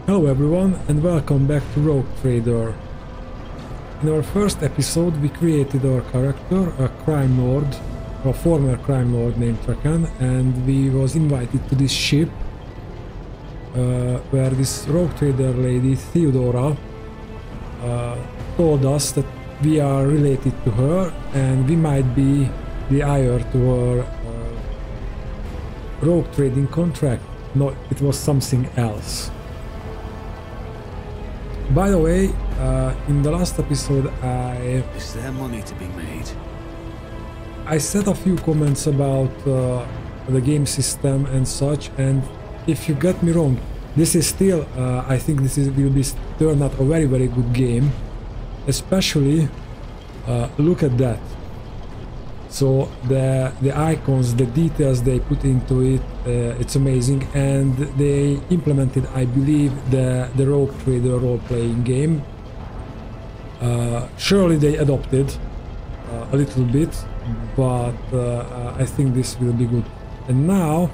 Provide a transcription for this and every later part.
Hello everyone and welcome back to Rogue Trader. In our first episode we created our character, a crime lord, a former crime lord named Trakan, and we was invited to this ship where this Rogue Trader lady, Theodora, told us that we are related to her and we might be the heir to her rogue trading contract. No, it was something else. By the way, in the last episode Is there money to be made? I said a few comments about the game system and such, and if you get me wrong, this is still, I think this will be turn out a very good game. Especially, look at that. So the icons, the details they put into it, it's amazing, and they implemented, I believe, the Rogue Trader role-playing game. Surely they adopted a little bit, but I think this will be good. And now,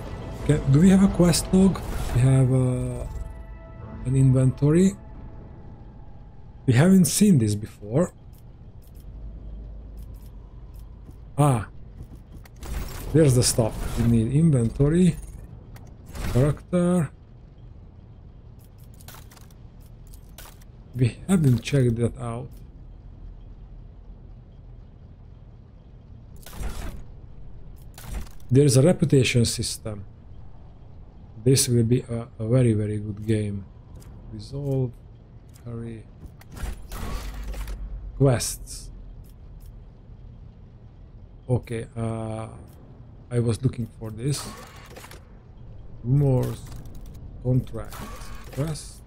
do we have a quest log? We have an inventory. We haven't seen this before. Ah, there's the stuff we need. Inventory, character. We haven't checked that out. There's a reputation system. This will be a very good game. Resolve, carry, quests. Okay, I was looking for this. Rumors, contracts, quests.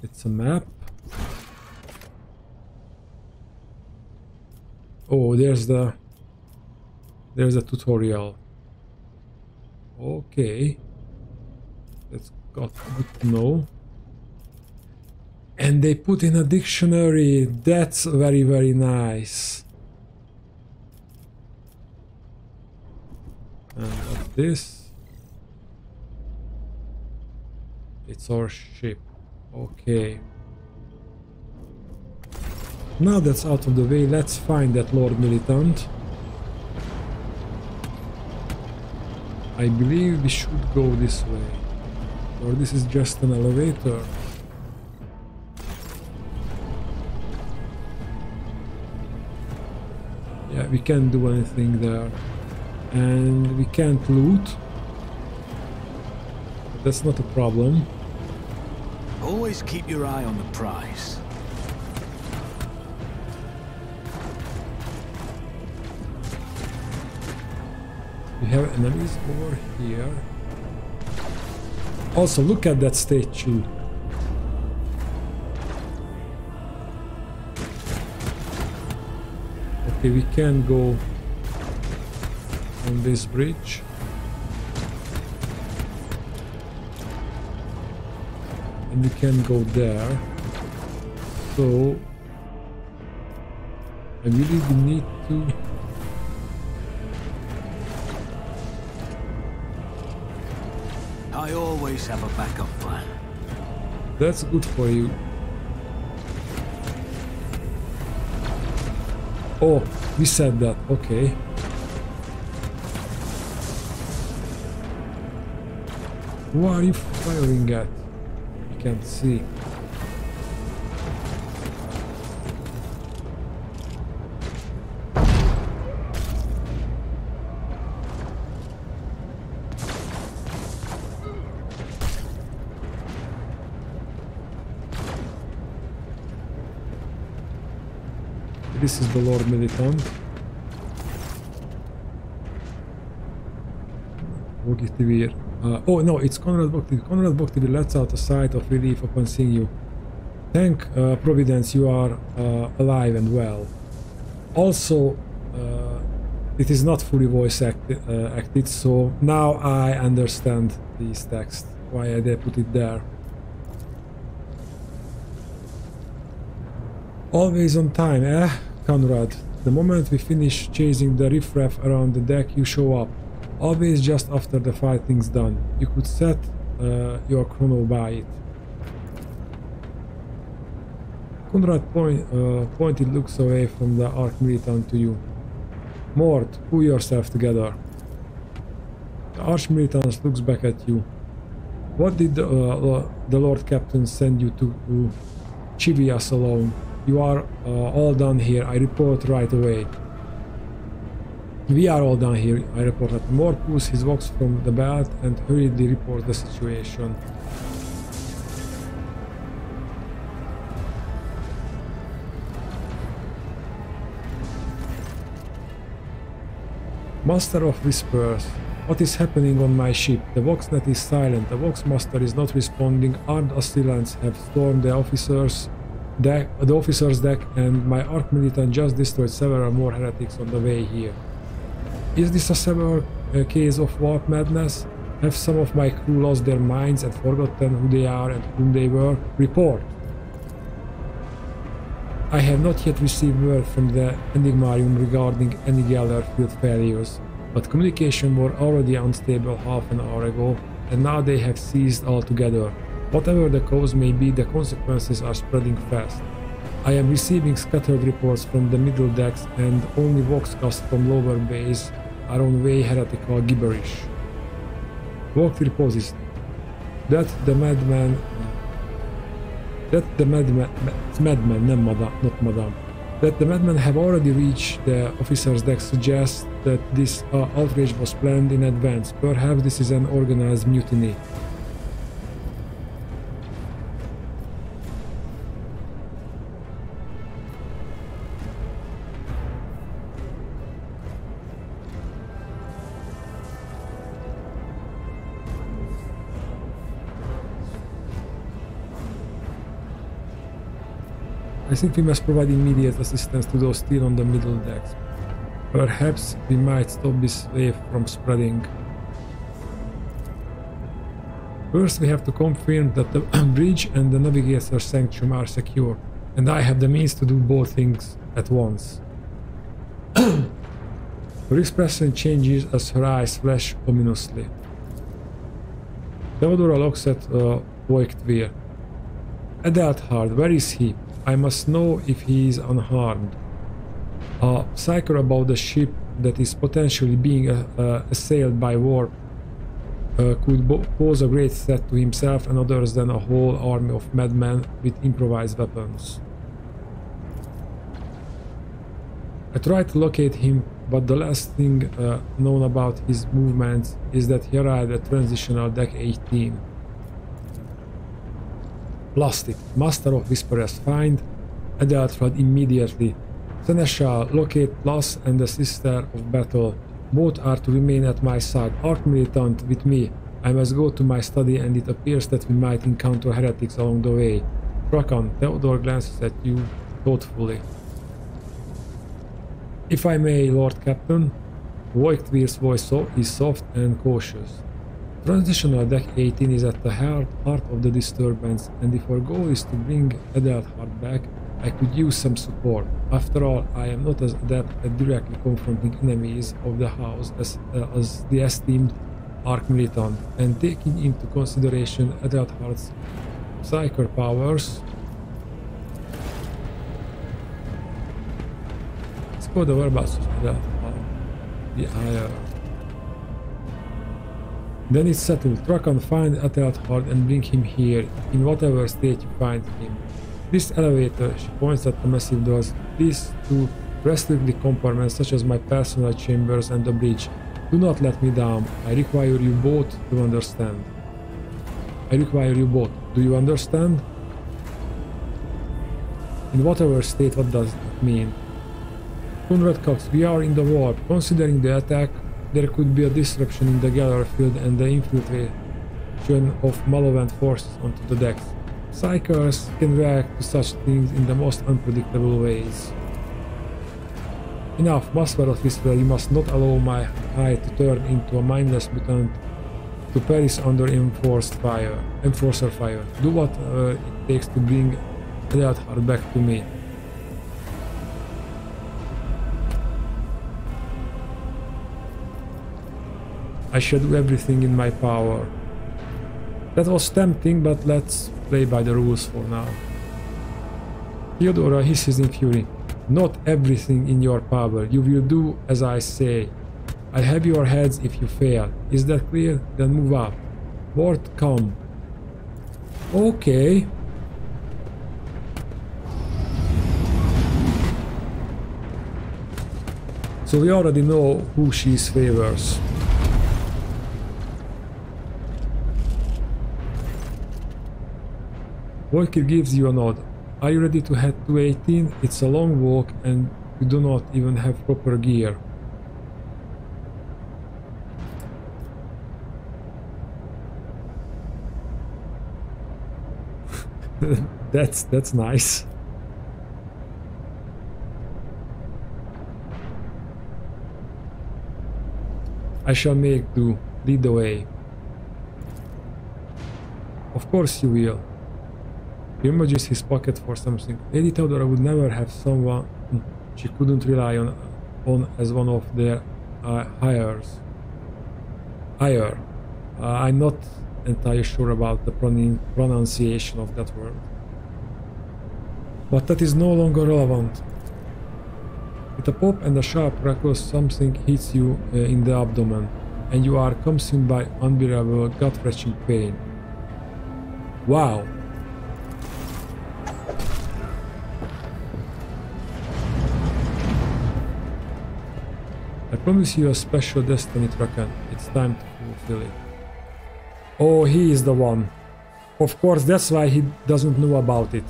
It's a map. Oh, there's the tutorial. Okay, that's good to know. And they put in a dictionary. That's very nice. And what's this? It's our ship. Okay. Now that's out of the way, let's find that Lord Militant. I believe we should go this way. Or this is just an elevator. Yeah, we can't do anything there. And we can't loot. But that's not a problem. Always keep your eye on the prize. We have enemies over here. Also, look at that statue. Okay, we can go on this bridge. And we can go there. So I believe we need to I always have a backup plan. That's good for you. Oh, we said that. Okay. Who are you firing at? I can't see. This is the Lord Militant. Oh no, it's Conrad Boktivir. Conrad Boktivir lets out a sigh of relief upon seeing you. Thank Providence you are alive and well. Also, it is not fully voice acted, so now I understand these texts, why they put it there. Always on time, eh, Conrad? The moment we finish chasing the riffraff around the deck, you show up. Always just after the fighting's done. You could set your chrono by it. Conrad pointed looks away from the Arch Militant to you. Mort, pull yourself together. The Arch Militant looks back at you. What did the Lord Captain send you to chivi us alone? You are all done here, I report right away. We are all done here, I reported. Mort pulls his box from the belt and hurriedly reports the situation. Master of Whispers. What is happening on my ship? The Voxnet is silent. The Voxmaster is not responding. Armed assailants have stormed the officer's deck, and my Arch Militant just destroyed several more heretics on the way here. Is this a severe case of warp madness? Have some of my crew lost their minds and forgotten who they are and whom they were? Report! I have not yet received word from the Enigmarium regarding any Geller field failures, but communication were already unstable half an hour ago, and now they have ceased altogether. Whatever the cause may be, the consequences are spreading fast. I am receiving scattered reports from the middle decks, and only voxcasts from lower bays are on way heretical gibberish. Vogt reposes that the madman, that the madmen have already reached the officer's deck suggests that this outrage was planned in advance. Perhaps this is an organized mutiny. I think we must provide immediate assistance to those still on the middle decks. Perhaps we might stop this wave from spreading. First we have to confirm that the bridge and the navigator sanctum are secure, and I have the means to do both things at once. Her expression changes as her eyes flash ominously. Theodora looks at Voigtveer. Adelthard, where is he? I must know if he is unharmed. A psyker about the ship that is potentially being assailed by warp could pose a great threat to himself and others than a whole army of madmen with improvised weapons. I tried to locate him, but the last thing known about his movements is that he arrived at transitional deck 18. Plastic. Master of Whisperers, find Adelthard immediately. Seneschal, locate Plus and the Sister of Battle. Both are to remain at my side. Arch Militant with me. I must go to my study, and it appears that we might encounter heretics along the way. Trakan, Theodore glances at you thoughtfully. If I may, Lord Captain. Voigtveer's voice is soft and cautious. Transitional deck 18 is at the heart of the disturbance, and if our goal is to bring Adelthard back, I could use some support. After all, I am not as adept at directly confronting enemies of the house as the esteemed Arch Militant, and taking into consideration Adelthard's psyker powers. Let's go the whereabouts of Adelthard. Then it's settled. Trakan, find Adelthard and bring him here, in whatever state you find him. This elevator, she points at the massive doors, leads to restricted compartments such as my personal chambers and the bridge. Do not let me down. I require you both to understand. I require you both. Do you understand? In whatever state, what does that mean? Conrad Cox, we are in the warp. Considering the attack, there could be a disruption in the Geller field and the infiltration of malevolent forces onto the decks. Psychers can react to such things in the most unpredictable ways. Enough, Master of Whisper, you must not allow my hide to turn into a mindless mutant to perish under enforcer fire. Do what it takes to bring Adelthard back to me. I shall do everything in my power. That was tempting, but let's play by the rules for now. Theodora hisses in fury. Not everything in your power. You will do as I say. I'll have your heads if you fail. Is that clear? Then move up. Ward, come. Okay. So we already know who she favors. Volker gives you a nod. Are you ready to head to 18? It's a long walk and you do not even have proper gear. That's nice. I shall make do. Lead the way. Of course you will. He emerges his pocket for something. Lady Theodora would never have someone she couldn't rely on as one of their hires. I'm not entirely sure about the pronunciation of that word. But that is no longer relevant. With a pop and a sharp crackle, something hits you in the abdomen, and you are consumed by unbearable, gut-wrenching pain. Wow! I promise you a special destiny, Traken. It's time to fulfill it. Oh, he is the one. Of course, that's why he doesn't know about it.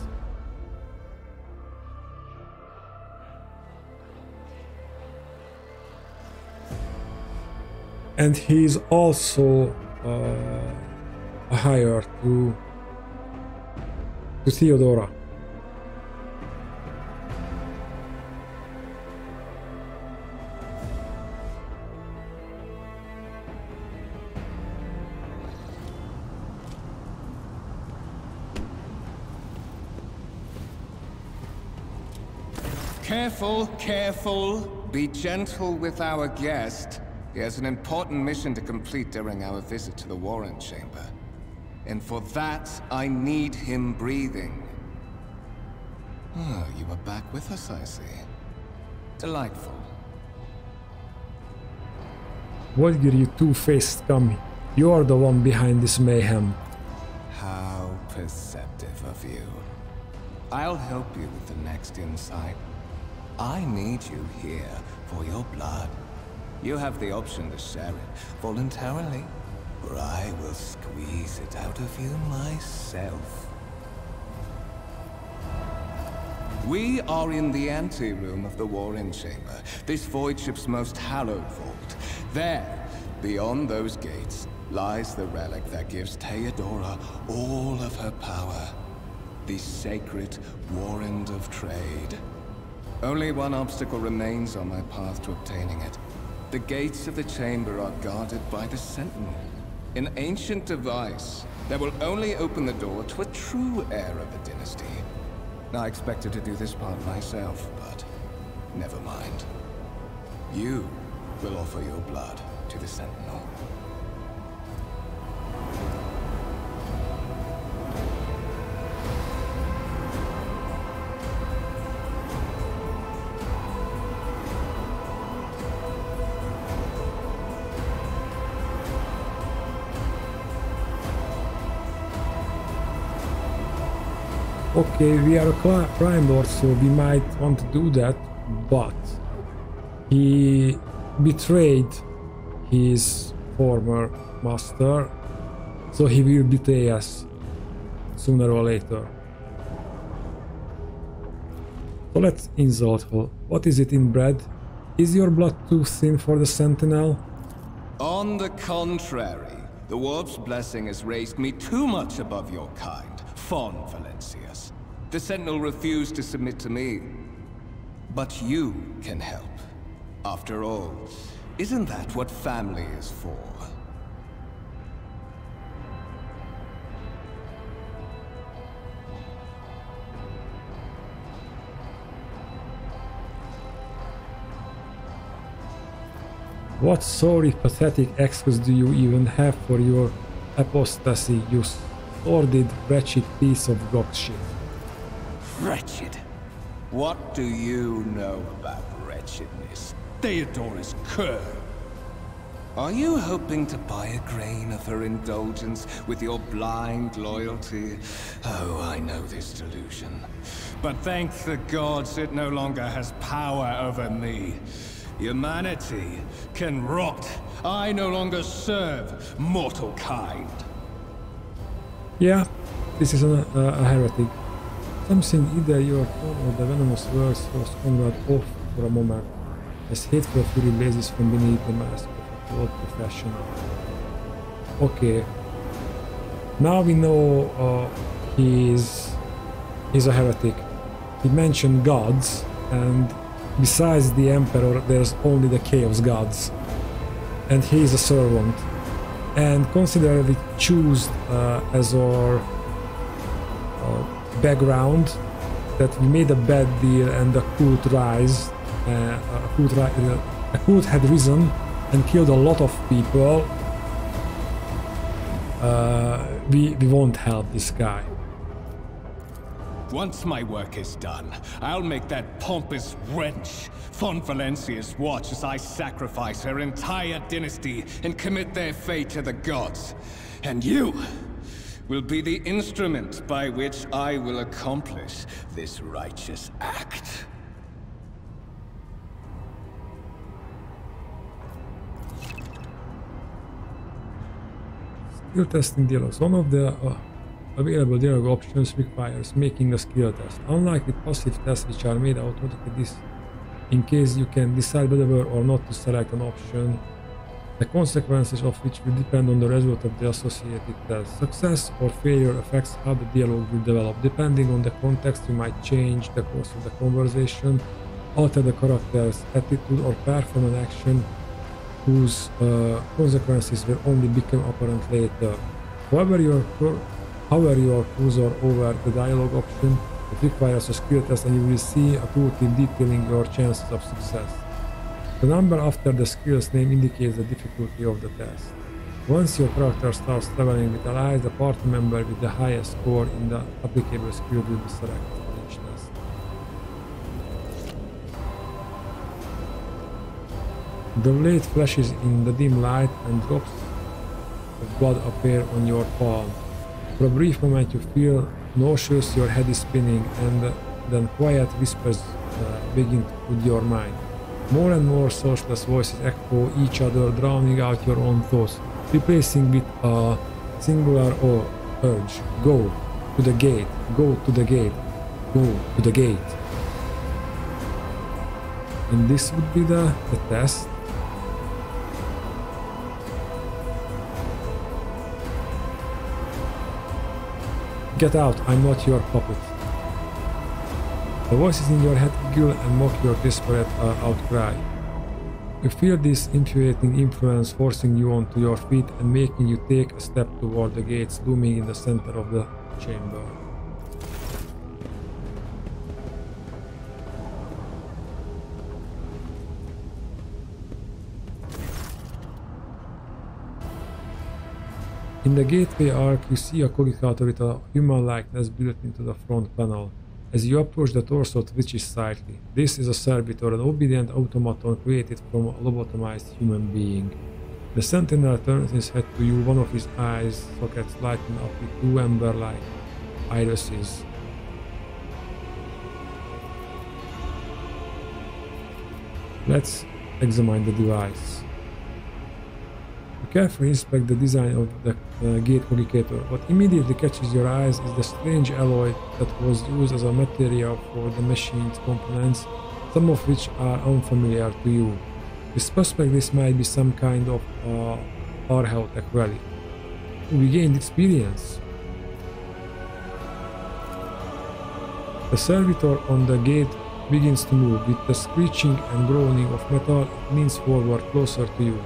And he is also a hire to Theodora. Careful, careful. Be gentle with our guest. He has an important mission to complete during our visit to the Warren Chamber. And for that, I need him breathing. Oh, you are back with us, I see. Delightful. Volker, you two-faced scum. You're the one behind this mayhem. How perceptive of you. I'll help you with the next insight. I need you here for your blood. You have the option to share it voluntarily, or I will squeeze it out of you myself. We are in the anteroom of the Warren Chamber, this void ship's most hallowed vault. There, beyond those gates, lies the relic that gives Theodora all of her power. The sacred Warrant of Trade. Only one obstacle remains on my path to obtaining it. The gates of the chamber are guarded by the Sentinel, an ancient device that will only open the door to a true heir of the dynasty. I expected to do this part myself, but never mind. You will offer your blood to the Sentinel. Okay, we are a crime lord, so we might want to do that, but he betrayed his former master, so he will betray us sooner or later. So let's insult her. What is it in bread? Is your blood too thin for the Sentinel? On the contrary, the Warp's blessing has raised me too much above your kind. Fon Valencius. The Sentinel refused to submit to me. But you can help. After all, isn't that what family is for? What sorry, pathetic excuse do you even have for your apostasy, you sordid, wretched piece of dog shit? Wretched. What do you know about wretchedness? Theodora's cur. Are you hoping to buy a grain of her indulgence with your blind loyalty? Oh, I know this delusion. But thank the gods it no longer has power over me. Humanity can rot. I no longer serve mortal kind. Yeah, this is a heretic. Something either your tone or the venomous words was convert off for a moment, as hateful fury blazes from beneath the mask of a cold professional. Okay, now we know he's a heretic. He mentioned gods, and besides the Emperor, there's only the Chaos Gods, and he is a servant. And consider we choose as our background that we made a bad deal and the cult rise, a cult had risen and killed a lot of people. We won't help this guy. Once my work is done, I'll make that pompous wench Von Valencia's watch as I sacrifice her entire dynasty and commit their fate to the gods. And you will be the instrument by which I will accomplish this righteous act. Skill testing dialogues. One of the available dialogue options requires making a skill test. Unlike with passive tests which are made automatically in case you can decide whether or not to select an option, the consequences of which will depend on the result of the associated test. Success or failure affects how the dialogue will develop. Depending on the context, you might change the course of the conversation, alter the character's attitude, or perform an action whose consequences will only become apparent later. However your cursor over the dialogue option, it requires a skill test and you will see a tooltip detailing your chances of success. The number after the skill's name indicates the difficulty of the test. Once your character starts traveling with allies, the party member with the highest score in the applicable skill will be selected for each test. The blade flashes in the dim light and drops of blood appear on your palm. For a brief moment you feel nauseous, your head is spinning, and then quiet whispers begin to fill your mind. More and more sourceless voices echo each other, drowning out your own thoughts, replacing with a singular urge. Go to the gate, go to the gate, go to the gate. And this would be the test. Get out, I'm not your puppet. The voices in your head giggle and mock your desperate outcry. You feel this infuriating influence forcing you onto your feet and making you take a step toward the gates looming in the center of the chamber. In the gateway arc, you see a collicator with a human likeness built into the front panel. As you approach, the torso twitches slightly. This is a servitor, an obedient automaton created from a lobotomized human being. The sentinel turns his head to you, one of his eyes sockets lighten up with two ember-like irises. Let's examine the device. You carefully inspect the design of the gate collicator. What immediately catches your eyes is the strange alloy that was used as a material for the machine's components, some of which are unfamiliar to you. You suspect this might be some kind of Arhautech relic. We gained experience. The servitor on the gate begins to move. With the screeching and groaning of metal, it leans forward closer to you.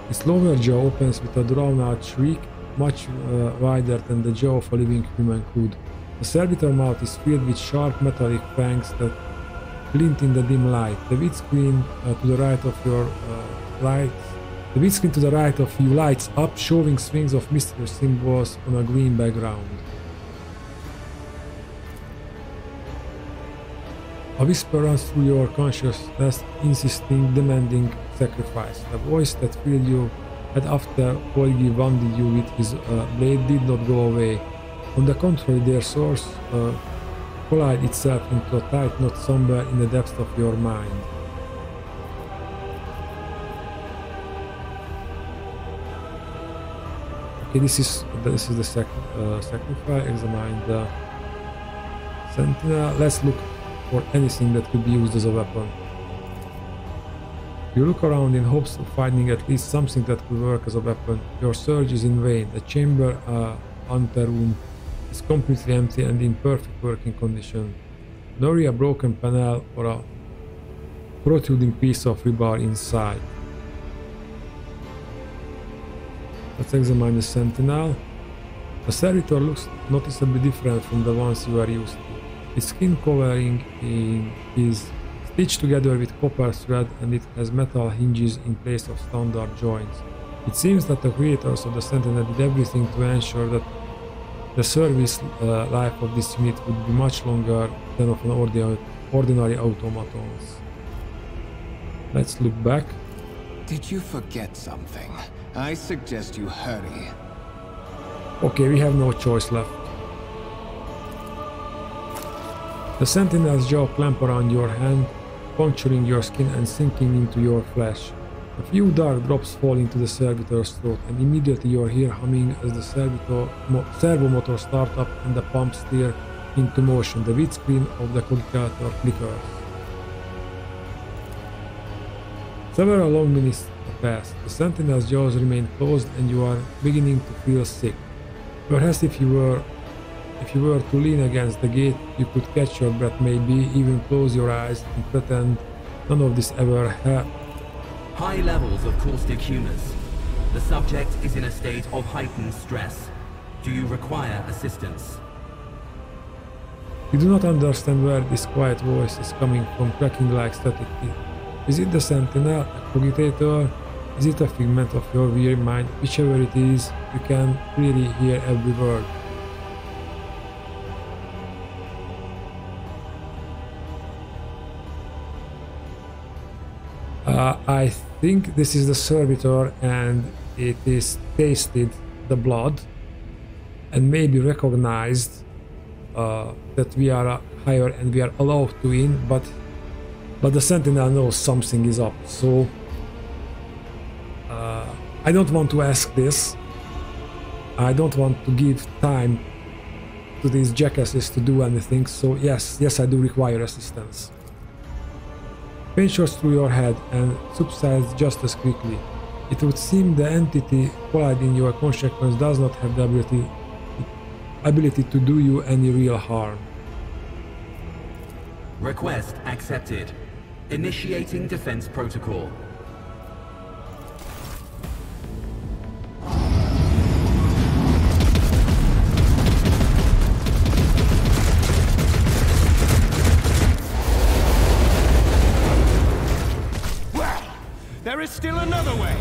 Its lower jaw opens with a drawn-out shriek, much wider than the jaw of a living human could. The servitor mouth is filled with sharp metallic fangs that glint in the dim light. The windscreen to the right of you lights up, showing strings of mysterious symbols on a green background. A whisper runs through your consciousness, insisting, demanding sacrifice. The voice that filled you had after Olgi wounded you with his blade did not go away. On the contrary, their source collided itself into a tight knot somewhere in the depths of your mind. Okay, this is the sacrifice. Examine the sentinel. Let's look for anything that could be used as a weapon. You look around in hopes of finding at least something that could work as a weapon. Your search is in vain. The chamber anteroom is completely empty and in perfect working condition. Nor a broken panel or a protruding piece of rebar inside. Let's examine the sentinel. The servitor looks noticeably different from the ones you are used to. Its skin covering is stitched together with copper thread and it has metal hinges in place of standard joints. It seems that the creators of the Sentinel did everything to ensure that the service life of this unit would be much longer than of an ordinary automatons. Let's look back. Did you forget something? I suggest you hurry. Okay, we have no choice left. The Sentinel's jaw clamp around your hand, puncturing your skin and sinking into your flesh. A few dark drops fall into the servitor's throat, and immediately you hear humming as the servo motor starts up and the pumps steer into motion. The windscreen of the calculator flickers. Several long minutes pass. The Sentinel's jaws remain closed and you are beginning to feel sick. Perhaps if you were to lean against the gate, you could catch your breath, maybe even close your eyes and pretend none of this ever happened. High levels of caustic humors. The subject is in a state of heightened stress. Do you require assistance? You do not understand where this quiet voice is coming from, cracking like static. Is it the Sentinel, a cogitator? Is it a figment of your weary mind? Whichever it is, you can clearly hear every word. I think this is the servitor and it is tasted the blood and maybe recognized that we are higher and we are allowed to in, but the Sentinel knows something is up, so I don't want to ask this. I don't want to give time to these jackasses to do anything, so yes, I do require assistance. Pain shoots through your head and subsides just as quickly. It would seem the entity colliding in your consciousness does not have the ability to do you any real harm. Request accepted. Initiating defense protocol. There is still another way!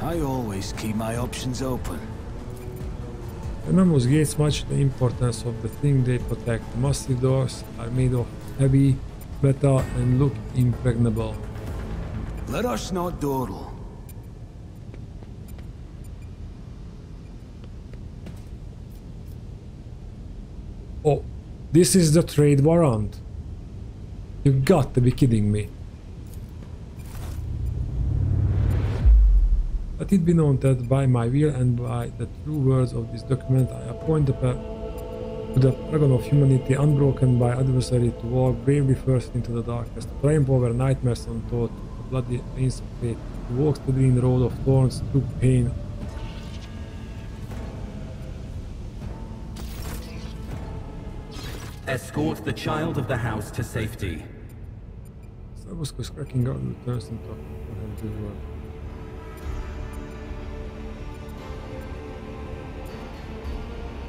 I always keep my options open. Enormous gates match the importance of the thing they protect. The massive doors are made of heavy metal and look impregnable. Let us not dawdle. Oh, this is the trade warrant. You got to be kidding me. Let it be known that by my will and by the true words of this document I appoint to the paragon of humanity unbroken by adversary to walk bravely first into the darkness, to triumph over nightmares untold, to the bloody pains of fate, to walk the green road of thorns through pain. Escort the child of the house to safety. Starbucks cracking out turns into a comprehensive word.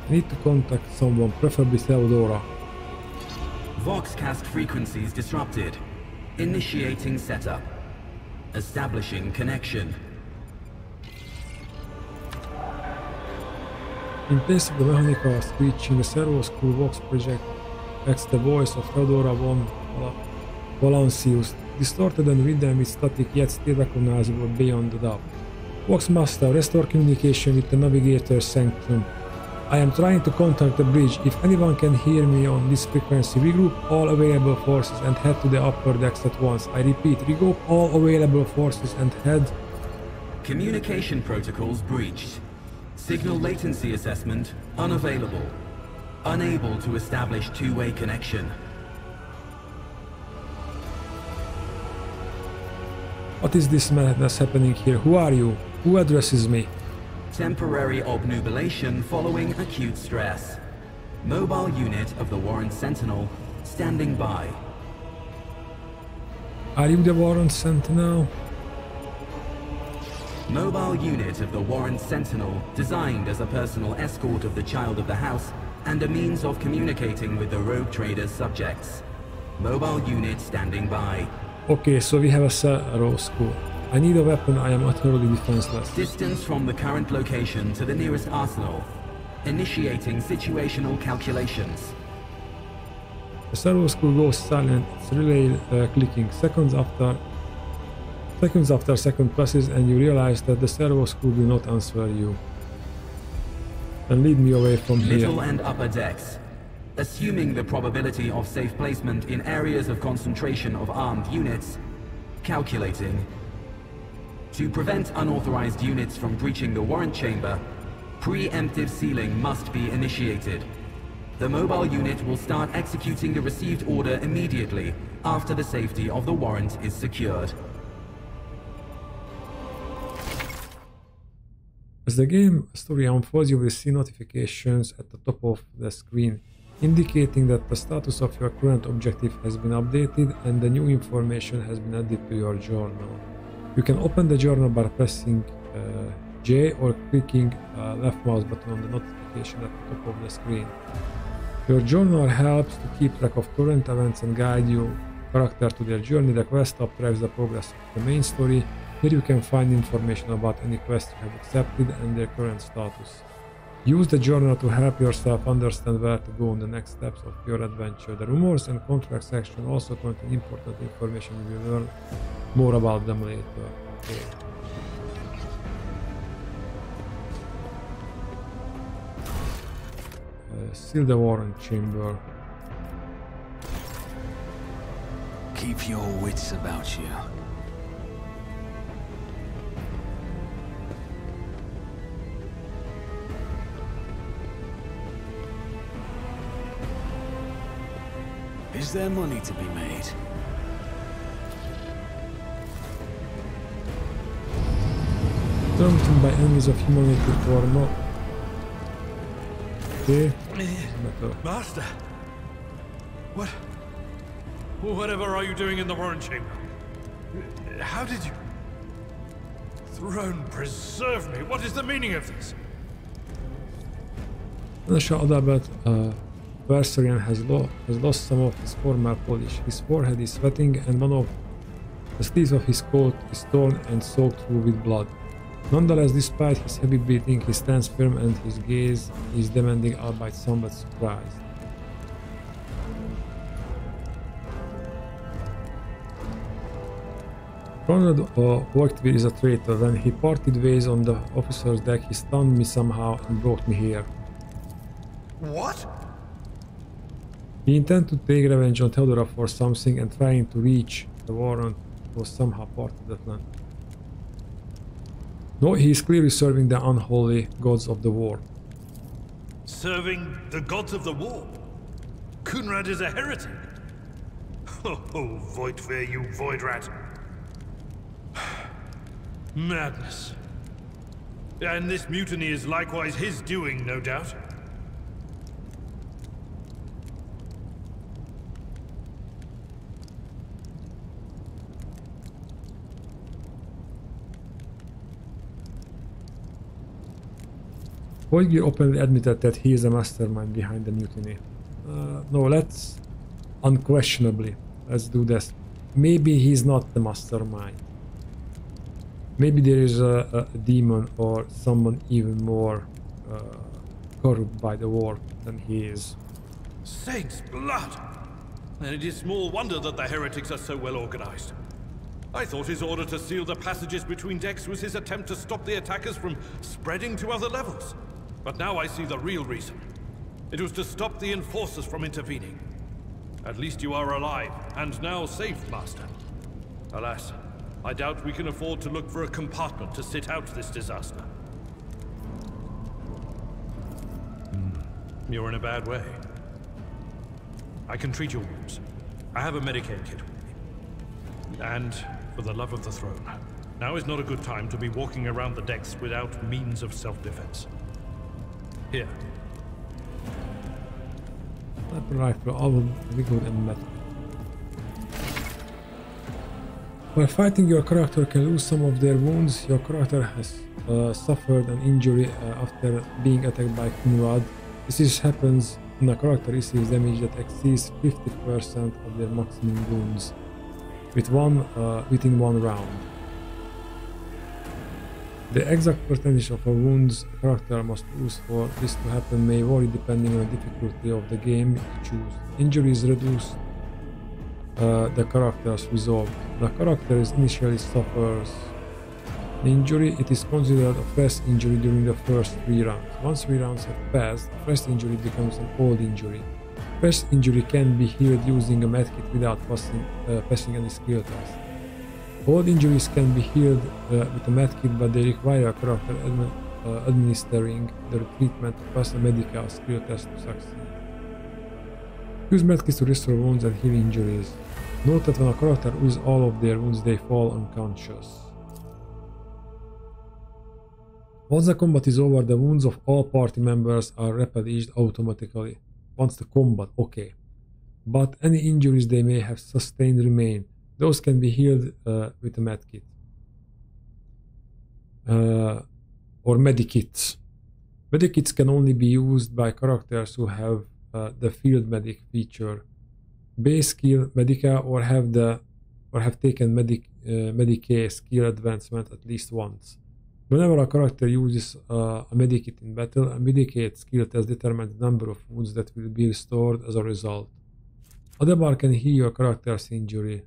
I need to contact someone, preferably Theodora. Voxcast frequencies disrupted. Initiating setup. Establishing connection. In place of the mechanical screeching, the servo screw box projects the voice of Theodora von Valancius, distorted and rhythm is static yet still recognizable beyond the doubt. Vox Master, restore communication with the navigator's sanctum. I am trying to contact the bridge. If anyone can hear me on this frequency, regroup all available forces and head to the upper decks at once. I repeat, regroup all available forces and head... Communication protocols breached. Signal latency assessment unavailable. Unable to establish two-way connection. What is this madness happening here? Who are you? Who addresses me? Temporary obnubilation following acute stress. Mobile unit of the Warren Sentinel standing by. Are you the Warren Sentinel? Mobile unit of the Warren Sentinel designed as a personal escort of the Child of the House and a means of communicating with the rogue trader's subjects. Mobile unit standing by. Okay, so we have a servo screw. I need a weapon, I am utterly defenseless. Distance from the current location to the nearest arsenal. Initiating situational calculations. The servo screw goes silent, its relay clicking. Seconds after second passes and you realize that the servo screw will not answer you. And lead me away from here. Middle and upper decks. Assuming the probability of safe placement in areas of concentration of armed units. Calculating. To prevent unauthorized units from breaching the warrant chamber, preemptive sealing must be initiated. The mobile unit will start executing the received order immediately after the safety of the warrant is secured. As the game story unfolds, you will see notifications at the top of the screen, indicating that the status of your current objective has been updated and the new information has been added to your journal. You can open the journal by pressing J or clicking left mouse button on the notification at the top of the screen. Your journal helps to keep track of current events and guide your character to their journey. The quest tab tracks the progress of the main story. Here you can find information about any quests you have accepted and their current status. Use the journal to help yourself understand where to go on the next steps of your adventure. The rumors and contract section also contain important information. You will learn more about them later. Okay. Seal the warrant chamber. Keep your wits about you. Is there money to be made? Threatened by enemies of humanity or not. Okay. Master! Whatever are you doing in the warrant chamber? How did you... Throne preserve me! What is the meaning of this? Natasha Adabet, Versarian has lost some of his former polish. His forehead is sweating and one of the sleeves of his coat is torn and soaked through with blood. Nonetheless, despite his heavy breathing, he stands firm and his gaze is demanding, albeit somewhat surprised. Ronald Wojtwil is a traitor. When he parted ways on the officer's deck, he stunned me somehow and brought me here. What? He intended to take revenge on Theodora for something, and trying to reach the warrant was somehow part of the plan. No, he is clearly serving the unholy gods of the war. Serving the gods of the war? Kunrad is a heretic. Oh, Voidfear, you void rat. Madness. And this mutiny is likewise his doing, no doubt. Voidgear openly admitted that he is a mastermind behind the mutiny. No, let's... Unquestionably. Let's do this. Maybe he's not the mastermind. Maybe there is a demon or someone even more corrupt by the war than he is. Saint's blood! And it is small wonder that the heretics are so well organized. I thought his order to seal the passages between decks was his attempt to stop the attackers from spreading to other levels. But now I see the real reason. It was to stop the enforcers from intervening. At least you are alive, and now safe, Master. Alas, I doubt we can afford to look for a compartment to sit out this disaster. You're in a bad way. I can treat your wounds. I have a Medicaid kit with me. And, for the love of the throne, now is not a good time to be walking around the decks without means of self-defense. Here. Sniper rifle, all legal and metal. While fighting, your character can lose some of their wounds. Your character has suffered an injury after being attacked by Kunrad. This happens when a character receives damage that exceeds 50% of their maximum wounds within one round. The exact percentage of a wounds a character must lose for this to happen may vary depending on the difficulty of the game you choose. Injuries reduce the character's resolve. The character initially suffers an injury. It is considered a fresh injury during the first 3 rounds. Once 3 rounds have passed, a fresh injury becomes an old injury. Fresh injury can be healed using a medkit without passing any skill test. Old injuries can be healed with a medkit, but they require a character administering the treatment to pass a medical skill test to succeed. Use medkits to restore wounds and heal injuries. Note that when a character loses all of their wounds, they fall unconscious. Once the combat is over, the wounds of all party members are replenished automatically. Once the combat, okay. But any injuries they may have sustained remain. Those can be healed with a medkit. Or medikits. Medikits can only be used by characters who have the field medic feature, base skill medica, or have taken Medicaid skill advancement at least once. Whenever a character uses a medikit in battle, a Medicaid skill test determines the number of wounds that will be restored as a result. Other can heal your character's injury.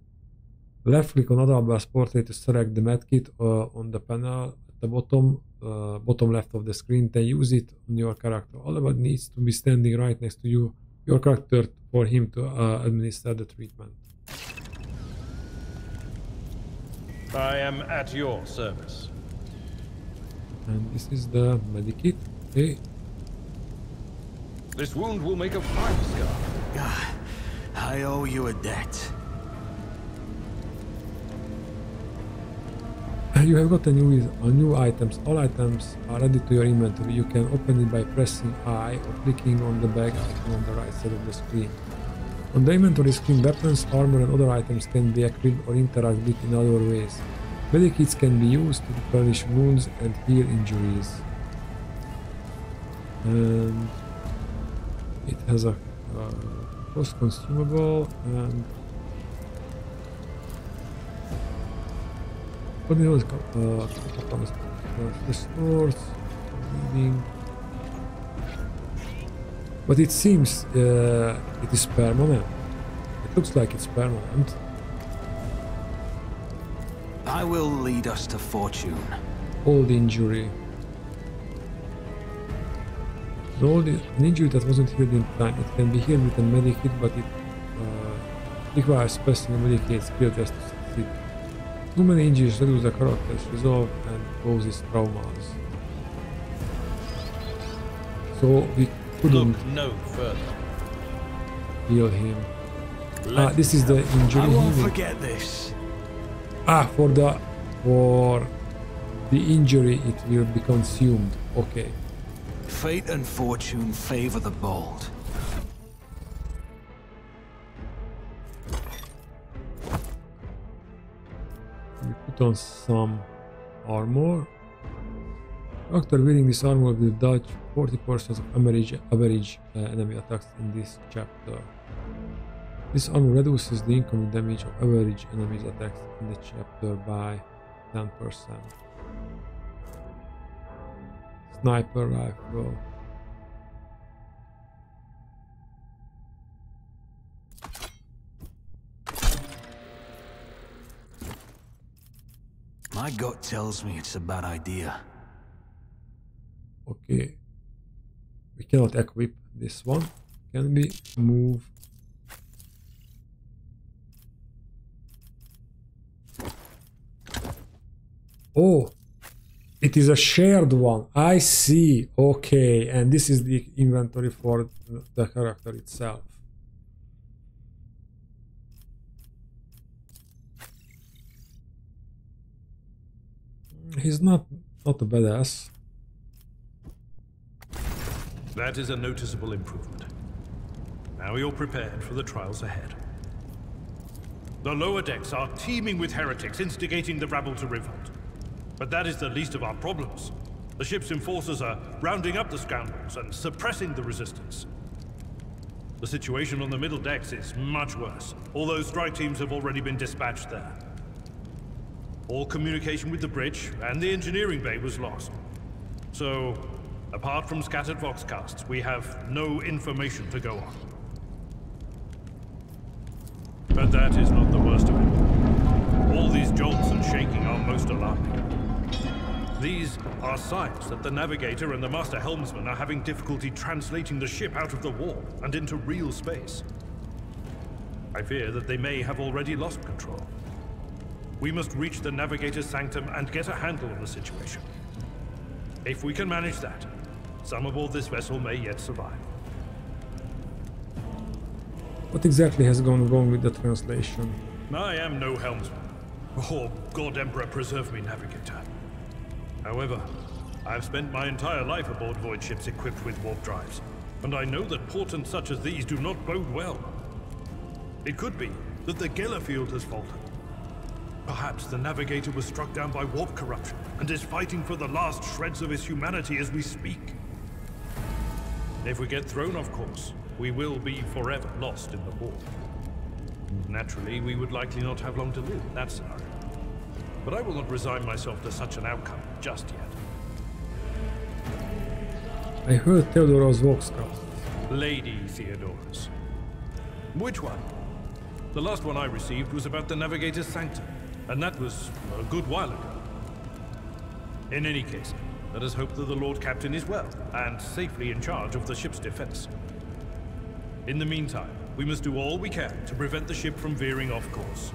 Left click on Adalbar's portrait to select the medkit on the panel at the bottom left of the screen, then use it on your character. Adalbar needs to be standing right next to you, your character, for him to administer the treatment. I am at your service. And this is the medikit. Okay. This wound will make a fine scar. God, I owe you a debt. You have got a new items. All items are added to your inventory. You can open it by pressing I or clicking on the bag icon on the right side of the screen. On the inventory screen, weapons, armor and other items can be equipped or interact with in other ways. Medikits can be used to replenish wounds and heal injuries. And it has a cost consumable and what the hell is restores bleeding. But it seems it is permanent. It looks like it's permanent. I will lead us to fortune. Old injury. An injury that wasn't healed in time. It can be healed with a medikit, but it requires passing a Medicaid skill test to succeed. Too many injuries reduce the character's resolve and causes traumas. So we couldn't look no further. Heal him. This is the injury I won't healing. forget this. For the injury it will be consumed. Okay. Fate and fortune favor the bold. We put on some armor. Character wearing this armor will dodge 40% of average enemy attacks in this chapter. This armor reduces the incoming damage of average enemies attacks in the chapter by 10%. Sniper rifle. My gut tells me it's a bad idea. Okay. We cannot equip this one. Can we move? Oh, it is a shared one. I see. Okay, and this is the inventory for the character itself. He's not a badass. That is a noticeable improvement. Now you're prepared for the trials ahead. The lower decks are teeming with heretics instigating the rabble to revolt. But that is the least of our problems. The ship's enforcers are rounding up the scoundrels and suppressing the resistance. The situation on the middle decks is much worse, although strike teams have already been dispatched there. All communication with the bridge and the engineering bay was lost. So, apart from scattered voxcasts, we have no information to go on. But that is not the worst of it. All these jolts and shaking are most alarming. These are signs that the navigator and the master helmsman are having difficulty translating the ship out of the warp and into real space. I fear that they may have already lost control. We must reach the navigator's sanctum and get a handle on the situation. If we can manage that, some aboard this vessel may yet survive. What exactly has gone wrong with the translation? I am no helmsman. Oh, God Emperor preserve me, navigator. However, I have spent my entire life aboard void ships equipped with warp drives, and I know that portents such as these do not bode well. It could be that the Gellerfield has faltered. Perhaps the navigator was struck down by warp corruption and is fighting for the last shreds of his humanity as we speak. If we get thrown off course, we will be forever lost in the warp. Naturally, we would likely not have long to live in that scenario. But I will not resign myself to such an outcome just yet. I heard Theodora's voxcast. Lady Theodora's. Which one? The last one I received was about the navigator's sanctum, and that was a good while ago. In any case, let us hope that the Lord Captain is well, and safely in charge of the ship's defense. In the meantime, we must do all we can to prevent the ship from veering off course.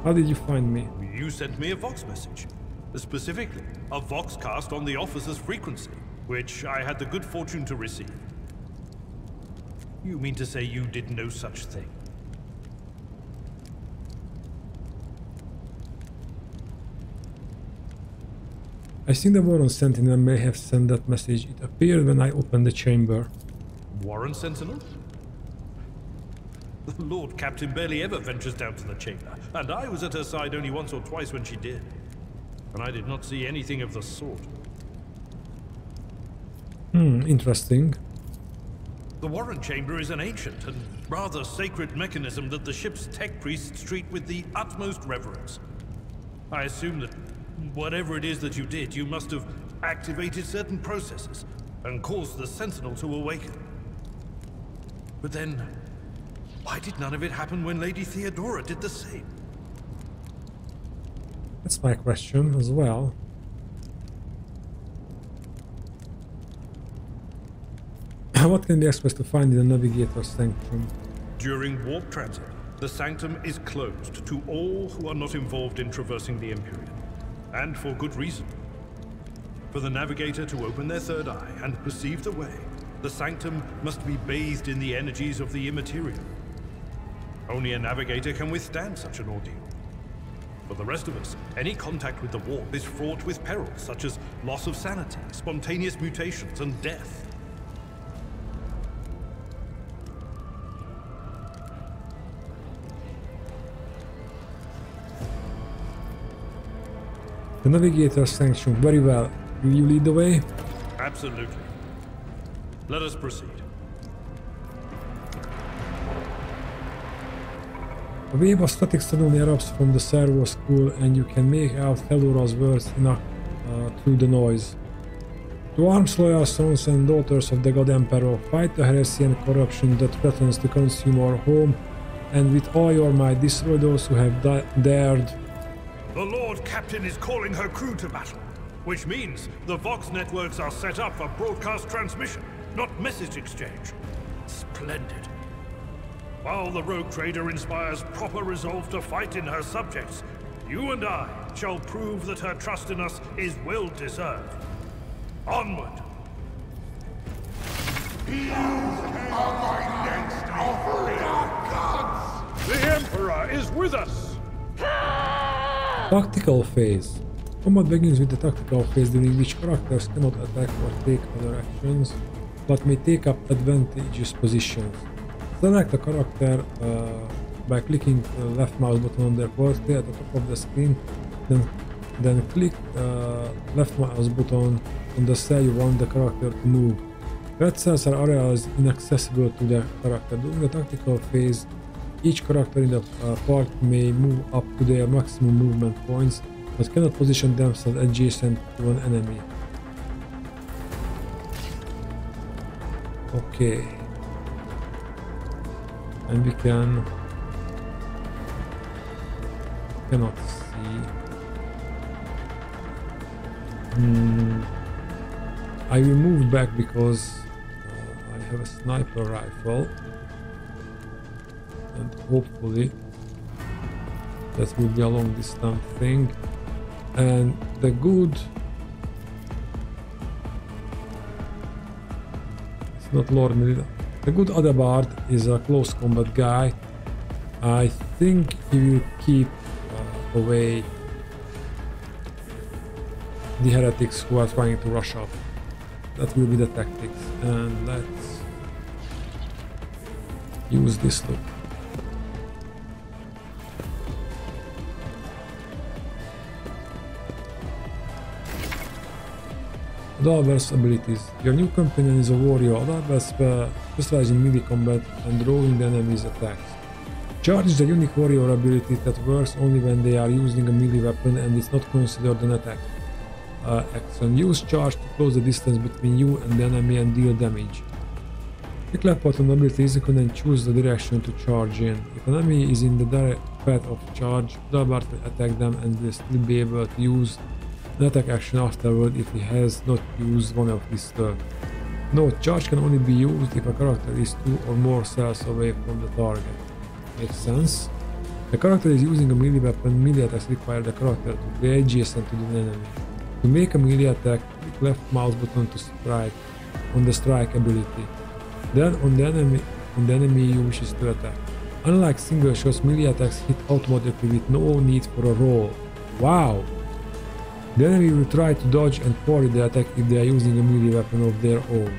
How did you find me? You sent me a Vox message. Specifically, a Voxcast on the officer's frequency, which I had the good fortune to receive. You mean to say you did no such thing? I think the Warren Sentinel may have sent that message. It appeared when I opened the chamber. Warren Sentinel? The Lord Captain barely ever ventures down to the chamber, and I was at her side only once or twice when she did. And I did not see anything of the sort. Interesting. The Warren Chamber is an ancient and rather sacred mechanism that the ship's tech priests treat with the utmost reverence. I assume that whatever it is that you did, you must have activated certain processes and caused the Sentinel to awaken. But then, why did none of it happen when Lady Theodora did the same? That's my question as well. What can we expect to find in the Navigator's Sanctum? During warp transit, the Sanctum is closed to all who are not involved in traversing the Empyrean. And for good reason. For the Navigator to open their third eye and perceive the way, the Sanctum must be bathed in the energies of the immaterial. Only a Navigator can withstand such an ordeal. For the rest of us, any contact with the warp is fraught with perils such as loss of sanity, spontaneous mutations, and death. The Navigator's Sanctum, very well. Will you lead the way? Absolutely. Let us proceed. A wave of static suddenly erupts from the servo school, and you can make out Theodora's words through the noise. To arms, loyal sons and daughters of the God Emperor, fight the heresy and corruption that threatens to consume our home, and with all your might destroy those who have dared The Lord Captain is calling her crew to battle, which means the Vox networks are set up for broadcast transmission, not message exchange. Splendid. While the rogue trader inspires proper resolve to fight in her subjects, you and I shall prove that her trust in us is well deserved. Onward! These are my next offering, gods! The Emperor is with us! Tactical phase. Combat begins with the tactical phase, during which characters cannot attack or take other actions, but may take up advantageous positions. Select a character by clicking the left mouse button on their portrait at the top of the screen, then click left mouse button on the cell you want the character to move. Red cells are areas inaccessible to the character. During the tactical phase, each character in the part may move up to their maximum movement points, but cannot position themselves adjacent to an enemy. Okay. And we cannot see. I will move back because I have a sniper rifle, and hopefully that will be a long distance thing. And the good, it's not Lord Military. The good Adabard is a close combat guy. I think he will keep away the heretics who are trying to rush up. That will be the tactics, and let's use this look. Adalbert's abilities. Your new companion is a warrior. Adalbert specializes in melee combat and drawing the enemy's attacks. Charge is a unique warrior ability that works only when they are using a melee weapon and is not considered an attack. Action. Use charge to close the distance between you and the enemy and deal damage. Click left button on abilities icon and choose the direction to charge in. If an enemy is in the direct path of charge, Adalbert will attack them and will still be able to use an attack action afterward if he has not used one of his turns. Note, charge can only be used if a character is 2 or more cells away from the target. Makes sense? The character is using a melee weapon. Melee attacks require the character to be adjacent to the enemy. To make a melee attack, click left mouse button to strike on the strike ability. Then on the enemy you wish to attack. Unlike single shots, melee attacks hit automatically with no need for a roll. Wow! The enemy will try to dodge and parry the attack if they are using a melee weapon of their own.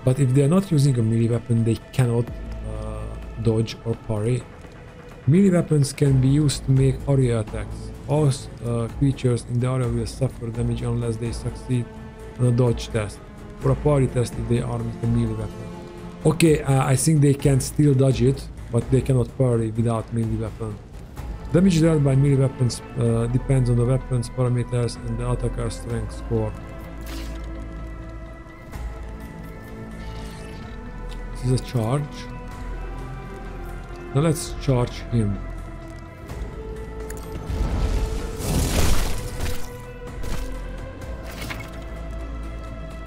But if they are not using a melee weapon, they cannot dodge or parry. Melee weapons can be used to make area attacks. All creatures in the area will suffer damage unless they succeed on a dodge test, or a parry test if they are with a melee weapon. Okay, I think they can still dodge it, but they cannot parry without melee weapon. Damage dealt by melee weapons depends on the weapon's parameters and the attacker's strength score. This is a charge. Now let's charge him.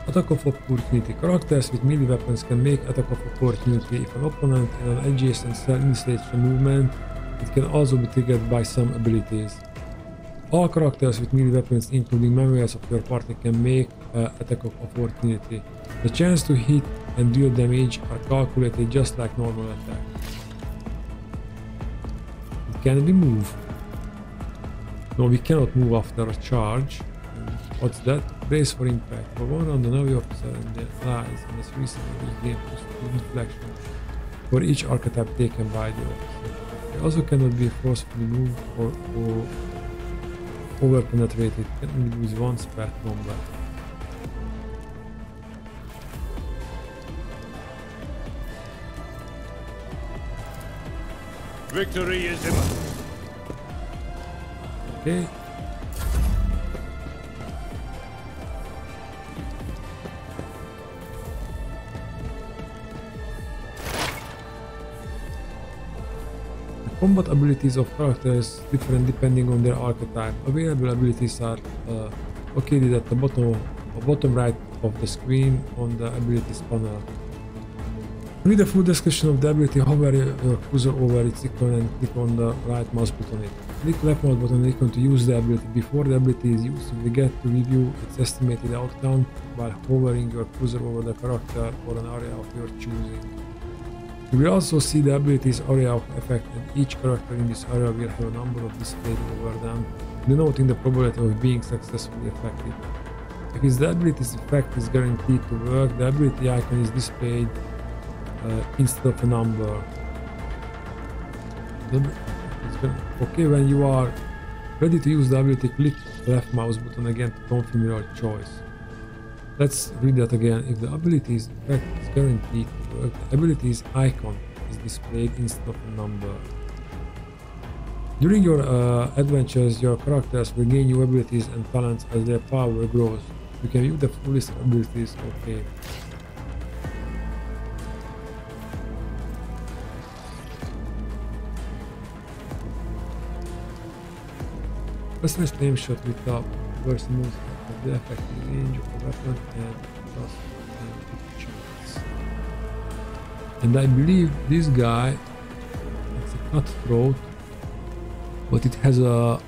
Attack of opportunity. Characters with melee weapons can make attack of opportunity if an opponent in an adjacent cell initiates a movement. It can also be triggered by some abilities. All characters with melee weapons, including members of your party, can make attack of opportunity. The chance to hit and deal damage are calculated just like normal attack. Can we move? No, we cannot move after a charge. What's that? Brace for impact. For one round, the navy officer and the allies in this recent game plus 2 deflection for each archetype taken by the officer. They also cannot be forcefully moved or overpenetrated. Can only use once per combat. Victory is imminent. Okay. Combat abilities of characters different depending on their archetype. Available abilities are located at the bottom right of the screen on the abilities panel. Read the full description of the ability, hover your cursor over its icon and click on the right mouse button on it. Click left mouse button on the icon to use the ability. Before the ability is used, you will get to review its estimated outcome while hovering your cursor over the character or an area of your choosing. You will also see the ability's area of effect, and each character in this area will have a number of displayed over them, denoting the probability of being successfully affected. If the ability's effect is guaranteed to work, the ability icon is displayed instead of a number. Okay, when you are ready to use the ability, click the left mouse button again to confirm your choice. Let's read that again. If the ability's effect is guaranteed to work, the ability's icon is displayed instead of a number. During your adventures, your characters will gain new abilities and talents as their power grows. You can view the full list of abilities. Okay. Person's name shot with the person moves of the effective range of the weapon and plus chance. And I believe this guy, it's a cutthroat, but it has a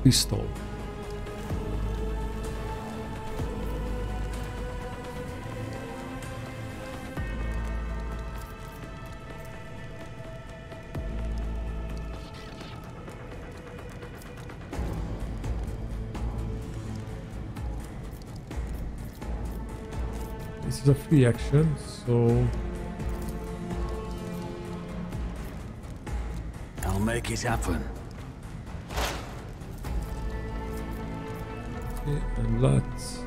pistol. This is a free action, so I'll make it happen. okay, and let's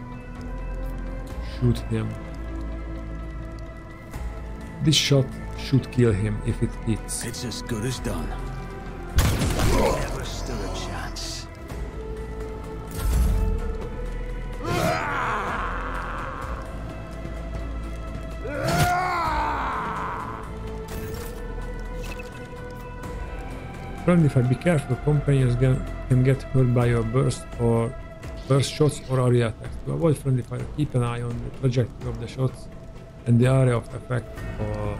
shoot him. This shot should kill him if it hits. It's as good as done. Never stood a chance. Friendly fire, be careful, companions can get hurt by your burst shots or area attacks. To avoid friendly fire, keep an eye on the trajectory of the shots and the area of effect of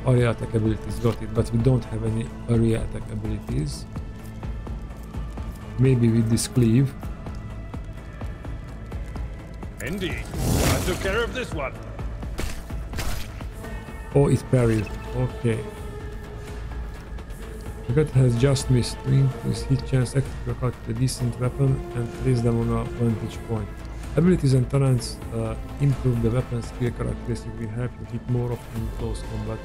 area attack abilities. Got it, but we don't have any area attack abilities. Maybe with this cleave. Indeed. I took care of this one. Oh, it parried. Okay. The character has just missed. To increase hit chance, activate your character with a decent weapon and place them on a vantage point. Abilities and talents improve the weapon skill characteristic, will help you hit more often in close combat.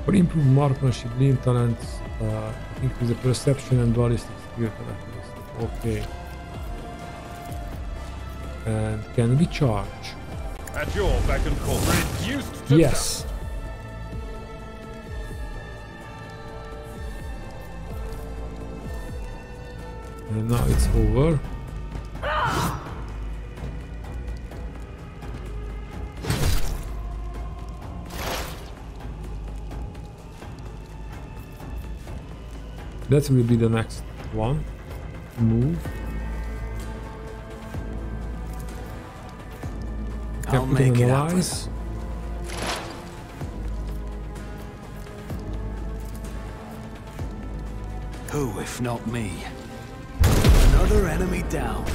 For improved marksmanship, lean talents increase the perception and ballistic skill characteristic. Okay. And can we charge? At your beck and call. Reduced to Yes. And now it's over. That will be the next one. Move. I'll make it happen. Who, if not me? Another enemy down.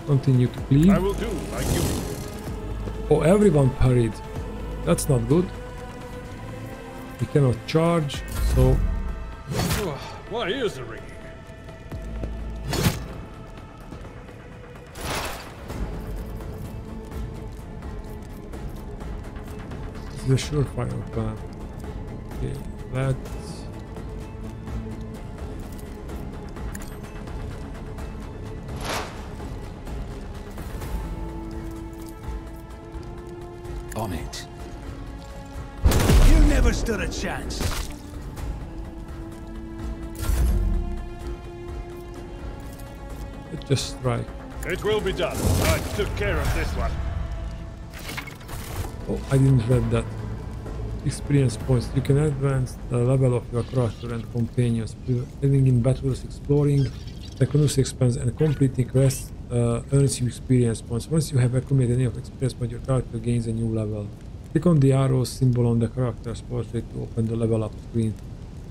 Continue to cleave. I will do like you. Oh, everyone parried. That's not good. We cannot charge, so My ears are ringing. this is a surefire plan. Okay, let's On it. You never stood a chance. just strike. It will be done. I took care of this one. Oh, I didn't read that. Experience points. You can advance the level of your character and companions, living in battles, exploring the Canusi expanse, and completing quests earns you experience points. Once you have accumulated enough experience points, your character gains a new level. Click on the arrow symbol on the character's portrait to open the level up screen.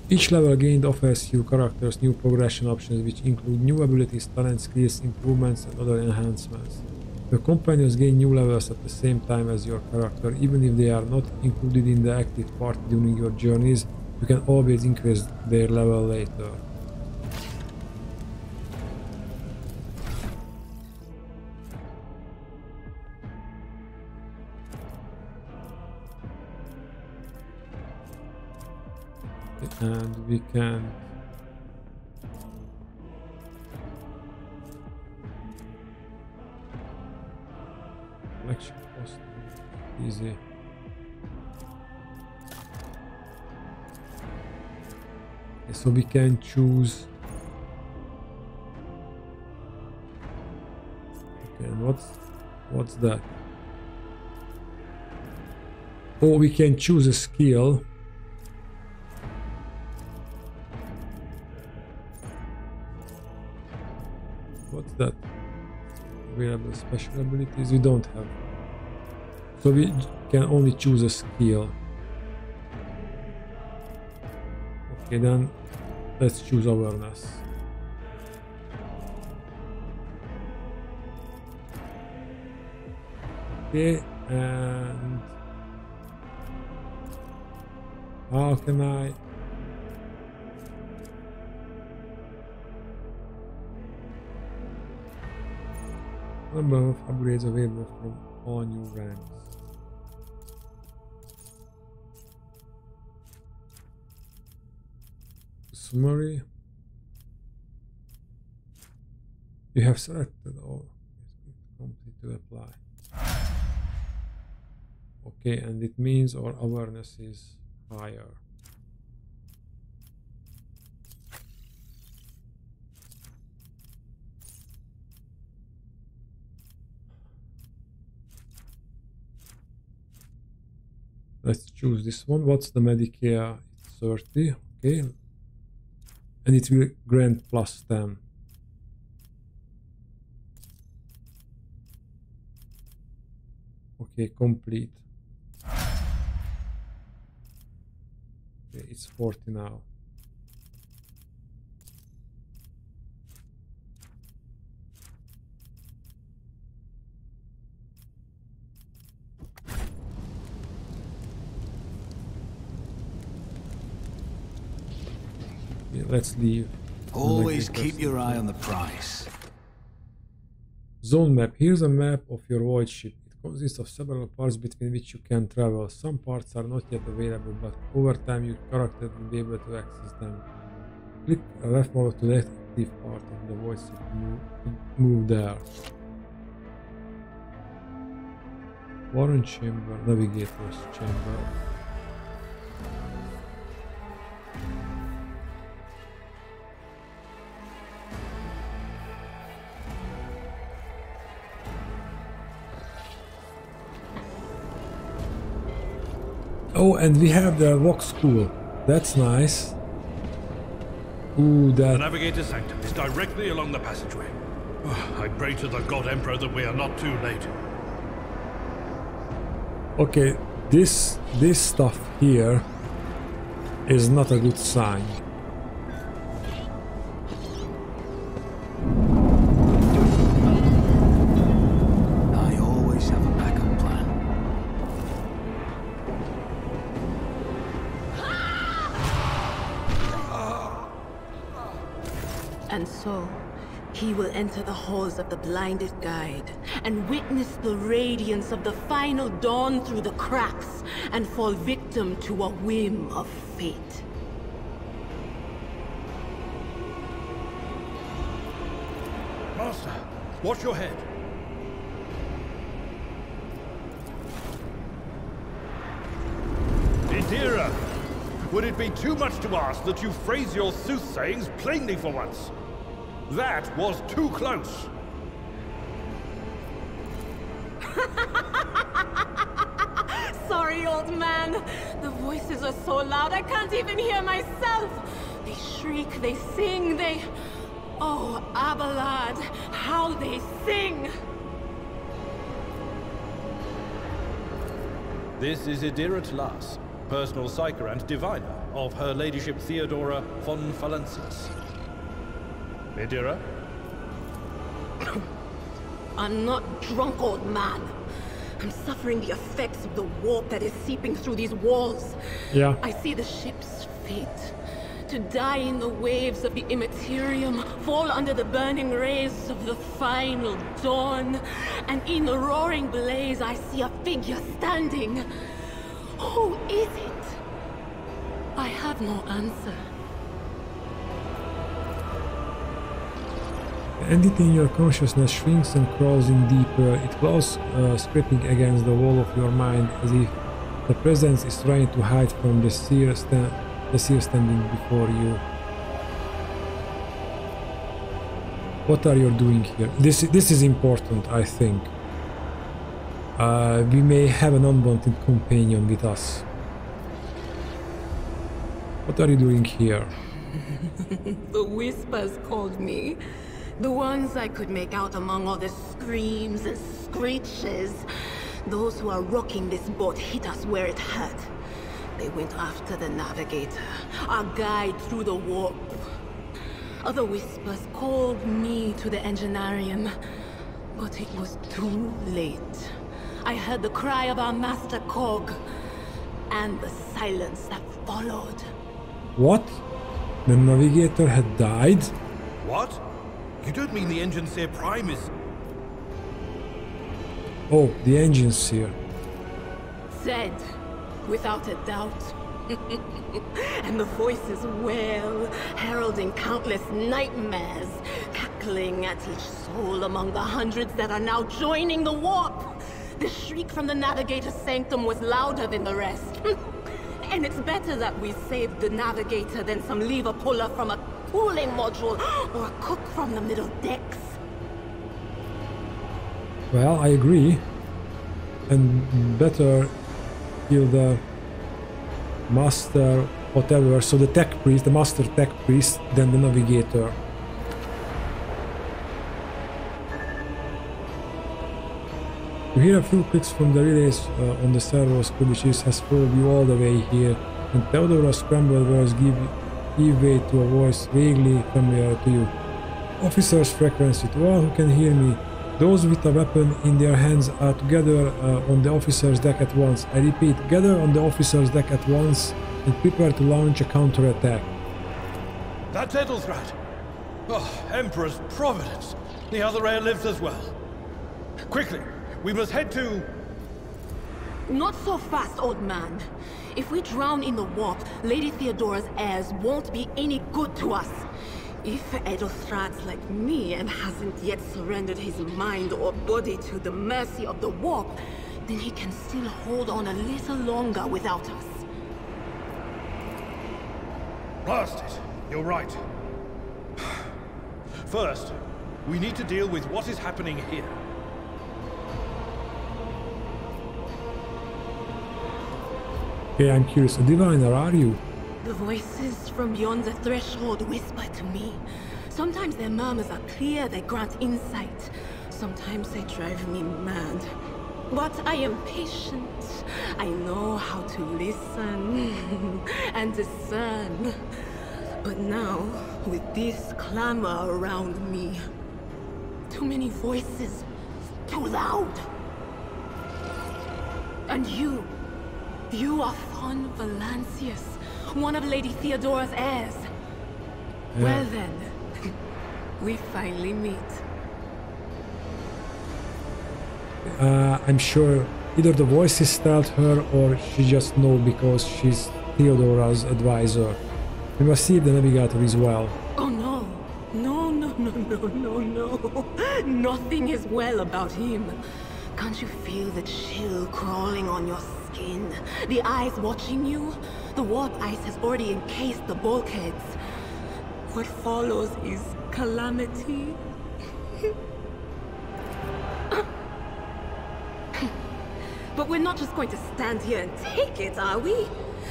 Each level gained offers you characters new progression options, which include new abilities, talent, skills, improvements, and other enhancements. Your companions gain new levels at the same time as your character, even if they are not included in the active party during your journeys. You can always increase their level later. And we can collection cost easy. Okay, so we can choose. Okay, and what's that? Oh, we can choose a skill. What's that? Available special abilities we don't have. So we can only choose a skill. Okay, then let's choose awareness. Okay, and how can I? Number of upgrades available from all new ranks. Summary. You have selected all. Complete to apply. Okay, and it means our awareness is higher. Let's choose this one. What's the Medicare? It's 30. Okay. And it will grant plus 10. Okay, complete. Okay, it's 40 now. Let's leave. Always keep your eye on the price. Zone map. Here's a map of your void ship. It consists of several parts between which you can travel. Some parts are not yet available, but over time your character will be able to access them. Click left mouse to the active part of the void ship to move there. Warren chamber, navigator's chamber. Oh, and we have the walk school. That's nice. Ooh, that... The Navigator's Sanctum is directly along the passageway. I pray to the God Emperor that we are not too late. Okay, this stuff here is not a good sign. And so, he will enter the halls of the blinded guide and witness the radiance of the final dawn through the cracks and fall victim to a whim of fate. Master, watch your head. Idira, would it be too much to ask that you phrase your soothsayings plainly for once? That was too close. old man. The voices are so loud I can't even hear myself. They shriek, they sing, they... Oh, Abelard, how they sing! This is Idirat Las, personal psyker and diviner of Her Ladyship Theodora von Valencius. Idira? I'm not drunk, old man. I'm suffering the effects of the warp that is seeping through these walls. Yeah. I see the ship's fate. To die in the waves of the immaterium, fall under the burning rays of the final dawn. And in the roaring blaze, I see a figure standing. Who is it? I have no answer. The entity in your consciousness shrinks and crawls in deeper. It claws, scraping against the wall of your mind as if the presence is trying to hide from the seer standing before you. What are you doing here? This is important, I think. We may have an unwanted companion with us. What are you doing here? The whispers called me. The ones I could make out among all the screams and screeches. Those who are rocking this boat hit us where it hurt. They went after the navigator, our guide through the warp. Other whispers called me to the enginarium, but it was too late. I heard the cry of our master cog, and the silence that followed. What? The navigator had died? What? You don't mean the engine seer Prime is... Oh, the engine seer. Said, without a doubt. And the voices wail, heralding countless nightmares, cackling at each soul among the hundreds that are now joining the warp. The shriek from the navigator's sanctum was louder than the rest. And it's better that we saved the navigator than some lever puller from a cooling module or a cook from the middle decks. Well, I agree. And better kill the master whatever, so the tech priest, the master tech priest, than the navigator. You hear a few clicks from the relays on the servos, which has followed you all the way here, and Theodora's scrambled words give way to a voice vaguely familiar to you. Officer's frequency, to all who can hear me. Those with a weapon in their hands are together on the officer's deck at once. I repeat, gather on the officer's deck at once and prepare to launch a counterattack. That's Edelthrat! Oh, Emperor's Providence! The other heir lives as well. Quickly, we must head to... Not so fast, old man. If we drown in the warp, Lady Theodora's heirs won't be any good to us. If Edelthrat's like me and hasn't yet surrendered his mind or body to the mercy of the warp, then he can still hold on a little longer without us. Blast it! You're right. First, we need to deal with what is happening here. Okay, I'm curious. A diviner, are you? The voices from beyond the threshold whisper to me. Sometimes their murmurs are clear, they grant insight. Sometimes they drive me mad. But I am patient. I know how to listen and discern. But now, with this clamor around me, too many voices, too loud. And you are von Valencius, one of Lady Theodora's heirs. Yeah. Well then, we finally meet. I'm sure either the voices told her or she just knows because she's Theodora's advisor. We must see if the navigator is well. Oh no. No. Nothing is well about him. Can't you feel the chill crawling on your skin? The eyes watching you? The warp ice has already encased the bulkheads. What follows is calamity. But we're not just going to stand here and take it, are we?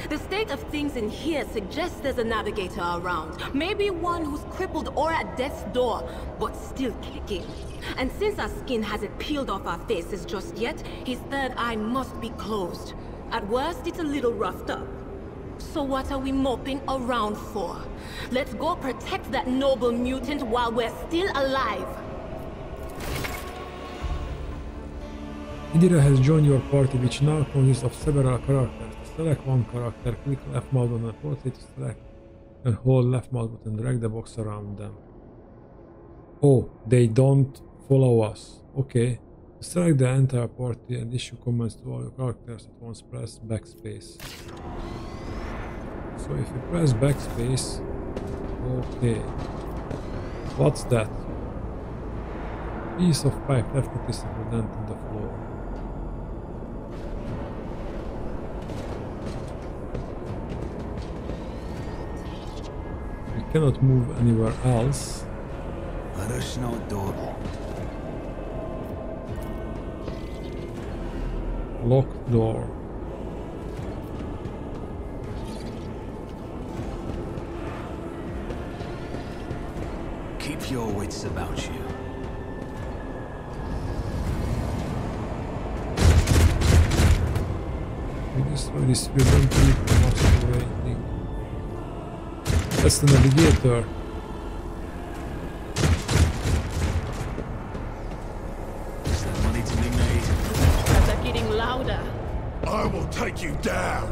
The state of things in here suggests there's a navigator around. Maybe one who's crippled or at death's door, but still kicking. And since our skin hasn't peeled off our faces just yet, his third eye must be closed. At worst, it's a little roughed up. So what are we moping around for? Let's go protect that noble mutant while we're still alive. Idira has joined your party, which now consists of several characters. To select one character, click left mouse button on the portrait to select and hold left mouse button and drag the box around them. Oh, they don't follow us. Okay. To select the entire party and issue comments to all your characters at once, press backspace. So if you press backspace, okay. What's that? Piece of pipe left noticeable dent in the floor. We cannot move anywhere else. Locked door. Keep your wits about you. We destroy this don't keep waiting. That's the navigator. Is there money to be made? They're getting louder. I will take you down.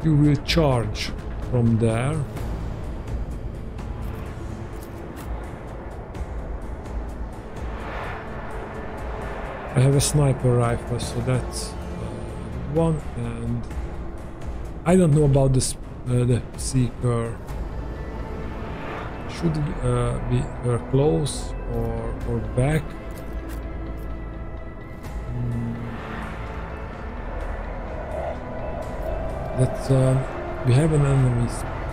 You will charge from there. I have a sniper rifle, so that's one, and I don't know about this the seeker. Should be close or back? We have an enemy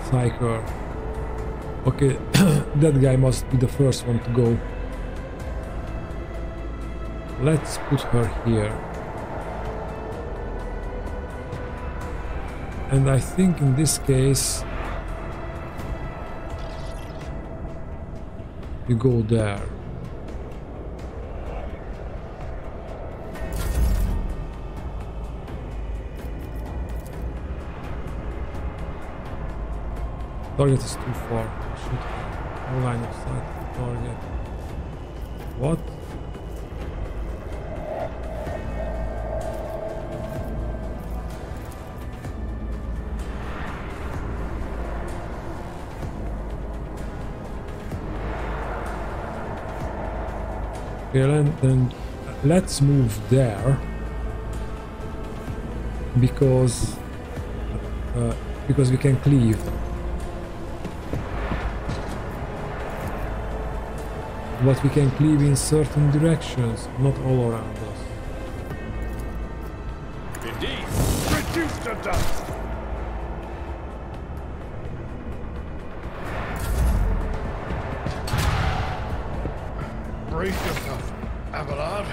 psyker. Okay, that guy must be the first one to go. Let's put her here. And I think in this case you go there. Target is too far. Shoot her. No line of sight. Target. What? Okay, then let's move there because we can cleave. But we can cleave in certain directions, not all around us. Indeed. Reduce to dust. Brace yourself, Abelard.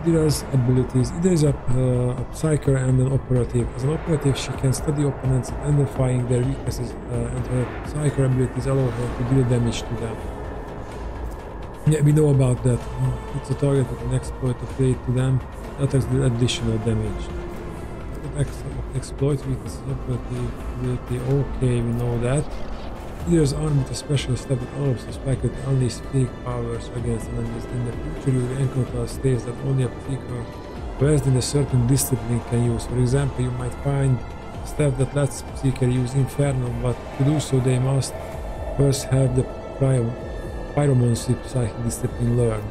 Idira's abilities. Idira is a psyker and an operative. As an operative, she can study opponents, identifying their weaknesses, and her psyker abilities allow her to deal damage to them. Yeah, we know about that. It's a target with an exploit applied to them. Attacks deal additional damage. Exploit weaknesses, operative ability. Okay, we know that. Idira's armed with a special step that allows the spiker to unleash fake powers against enemies. In the future, you will encounter states that only a seeker versed in a certain discipline can use. For example, you might find a step that lets the seeker use Inferno, but to do so they must first have the pyromancy psychic discipline learned.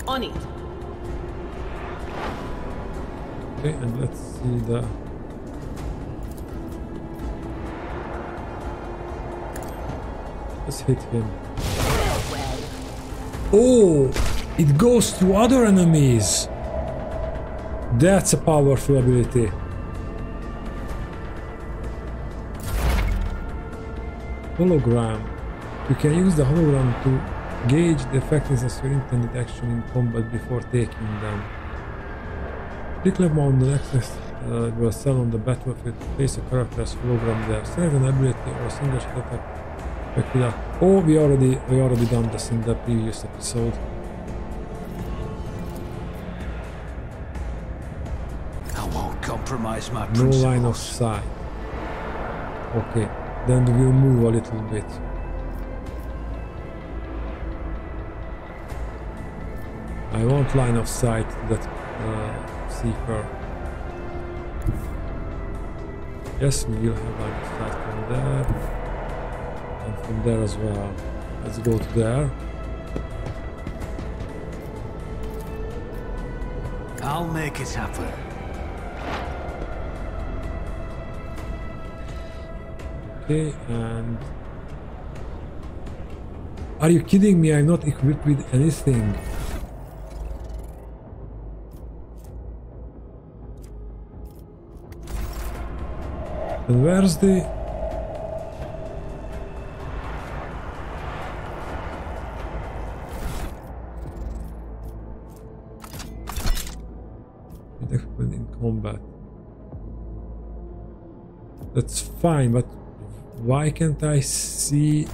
On it. Okay, and let's see the... Let's hit him. Well, Oh, it goes to other enemies. That's a powerful ability. Hologram. You can use the hologram to gauge the effectiveness of your intended action in combat before taking them. Click left on the axis will cell on the battlefield to place a character's hologram there. Select an ability or a single shot attack. Oh, we already done this in the previous episode. I won't compromise my No principles. line of sight. Okay, then we'll move a little bit. I want line of sight that seeker. Yes, we will have line of sight from there and from there as well. Let's go to there. I'll make it happen. Okay, and are you kidding me? I'm not equipped with anything. And where's the... equipment in combat. That's fine, but why can't I see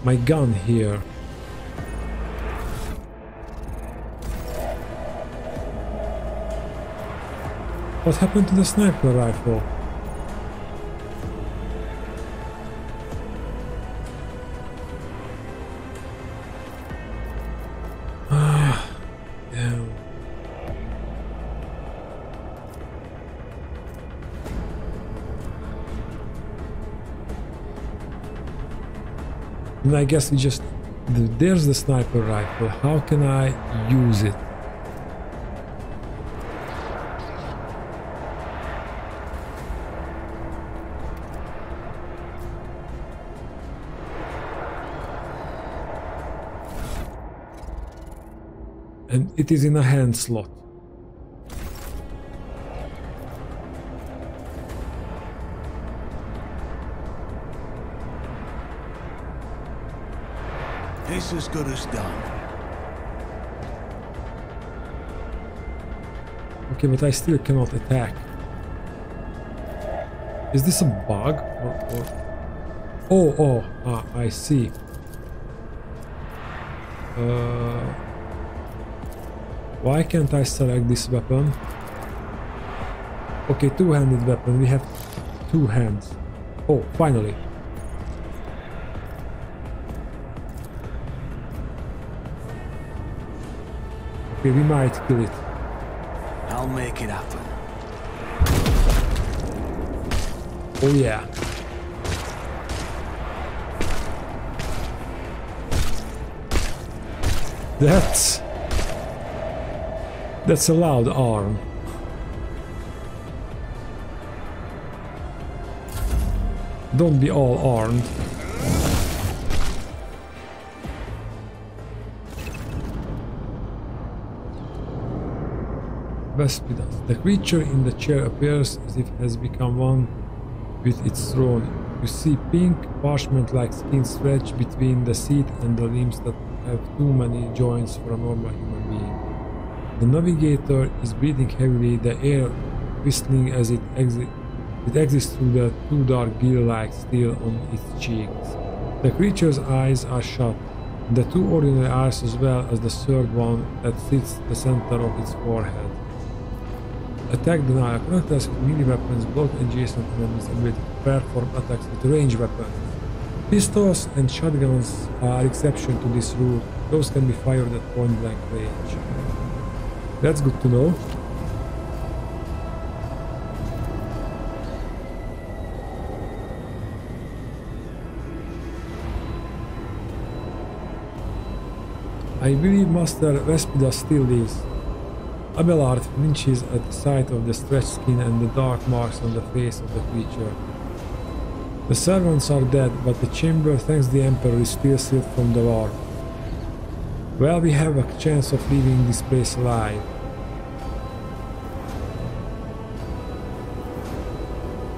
my gun here? What happened to the sniper rifle? Ah, damn. And I guess we just... There's the sniper rifle. How can I use it? And it is in a hand slot. It's as good as done. Okay, but I still cannot attack. Is this a bug? Oh, I see. Why can't I select this weapon? Okay, two-handed weapon. We have two hands. Oh, finally. Okay, we might kill it. I'll make it happen. Oh yeah. That's a loud arm. Don't be all armed. Vespidas. The creature in the chair appears as if it has become one with its throne. You see pink parchment-like skin stretched between the seat and the limbs that have too many joints for a normal human being. The navigator is breathing heavily, the air whistling as it exits through the two dark gill-like steel on its cheeks. The creature's eyes are shut, the two ordinary eyes as well as the third one that sits the center of its forehead. Attack denial. Characters with melee weapons block adjacent enemies' ability to perform attacks with ranged weapons. Pistols and shotguns are exception to this rule. Those can be fired at point-blank range. That's good to know. I believe Master Vespidas still lives. Abelard flinches at the sight of the stretched skin and the dark marks on the face of the creature. The servants are dead, but the chamber, thanks the Emperor, is still sealed from the war. Well, we have a chance of leaving this place alive.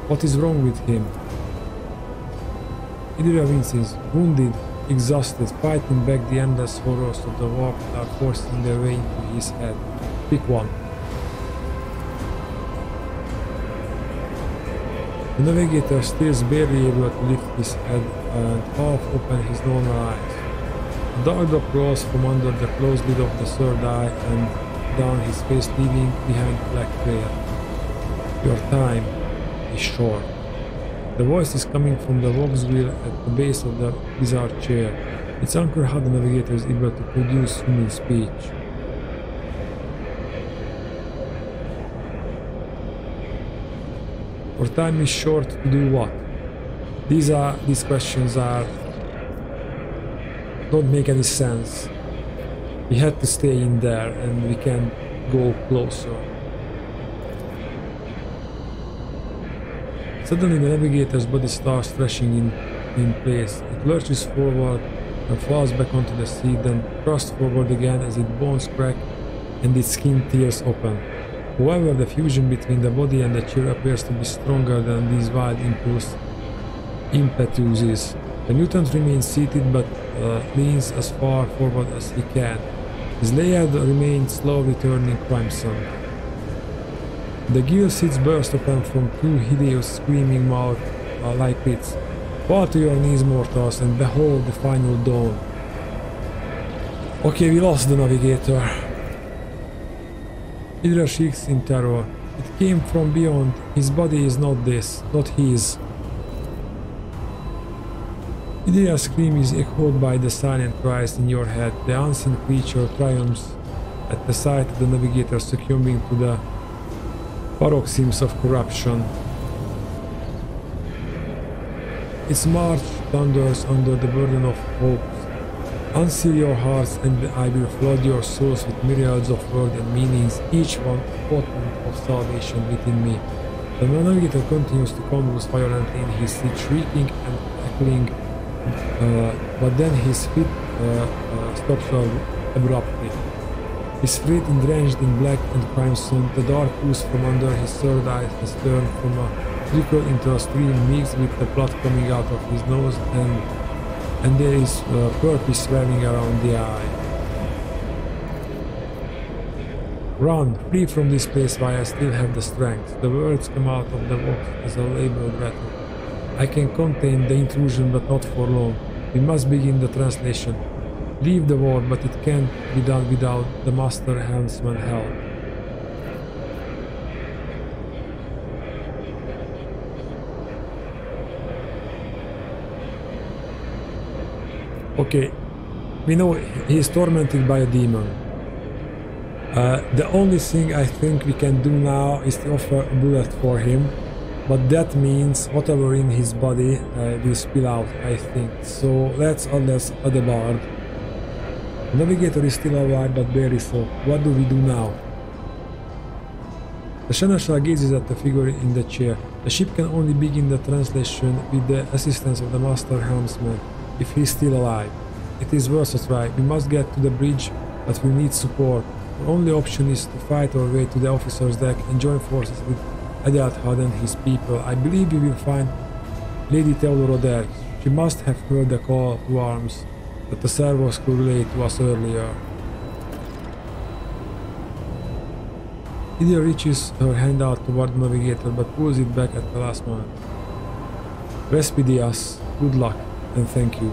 What is wrong with him? Idira Vinces, wounded, exhausted, fighting back the endless horrors of the war that are forcing their way into his head. Pick one. The navigator still is barely able to lift his head and half open his normal eyes. A dark drop rolls from under the closed lid of the third eye and down his face, leaving behind a black trail. Your time is short. The voice is coming from the Vox wheel at the base of the bizarre chair. It's unclear how the navigator is able to produce human speech. Our time is short to do what? These questions don't make any sense. We had to stay in there and we can go closer. Suddenly the navigator's body starts thrashing in place. It lurches forward and falls back onto the seat, then thrusts forward again as its bones crack and its skin tears open. However, the fusion between the body and the chair appears to be stronger than these wild impetuses. The mutant remains seated but leans as far forward as he can. His layered remains slowly turning crimson. The gill slits burst open from two hideous screaming mouths like pits. Fall to your knees, mortals, and behold the final dawn. Okay, we lost the navigator. Idra shrieks in terror. It came from beyond. His body is not this, not his. Idra's scream is echoed by the silent cries in your head. The unseen creature triumphs at the sight of the navigator succumbing to the paroxysms of corruption. Its march thunders under the burden of hopes. Unseal your hearts and I will flood your souls with myriads of words and meanings, each one a portent of salvation within me. The navigator continues to convulse violently in his seat, shrieking and echoing, but then his feet stops abruptly. His feet drenched in black and crimson, the dark ooze from under his third eye has turned from a trickle into a stream mixed with the blood coming out of his nose, and there is purple swelling around the eye. Run, flee from this place while I still have the strength. The words come out of the box as a labeled rattle. I can contain the intrusion, but not for long. We must begin the translation. Leave the war, but it can't be done without the Master Helmsman help. Okay, we know he is tormented by a demon. The only thing I think we can do now is to offer a bullet for him, but that means whatever in his body will spill out, I think. So let's unless Adebard. The navigator is still alive, but barely so. What do we do now? The Seneschal gazes at the figure in the chair. The ship can only begin the translation with the assistance of the Master Helmsman, if he is still alive. It is worth a try. We must get to the bridge, but we need support. Our only option is to fight our way to the officer's deck and join forces with Edelthad and his people. I believe we will find Lady Theodora there. She must have heard the call to arms that the servos could relay to us earlier. Lydia reaches her hand out toward the navigator but pulls it back at the last moment. Respidias, good luck and thank you.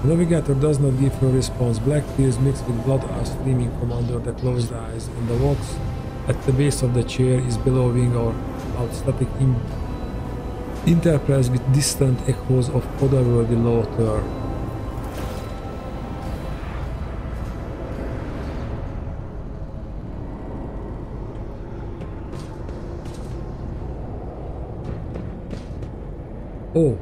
The navigator does not give her response. Black tears mixed with blood are streaming from under the closed eyes, and the box at the base of the chair is billowing out static interprets with distant echoes of otherworldly laughter. Oh.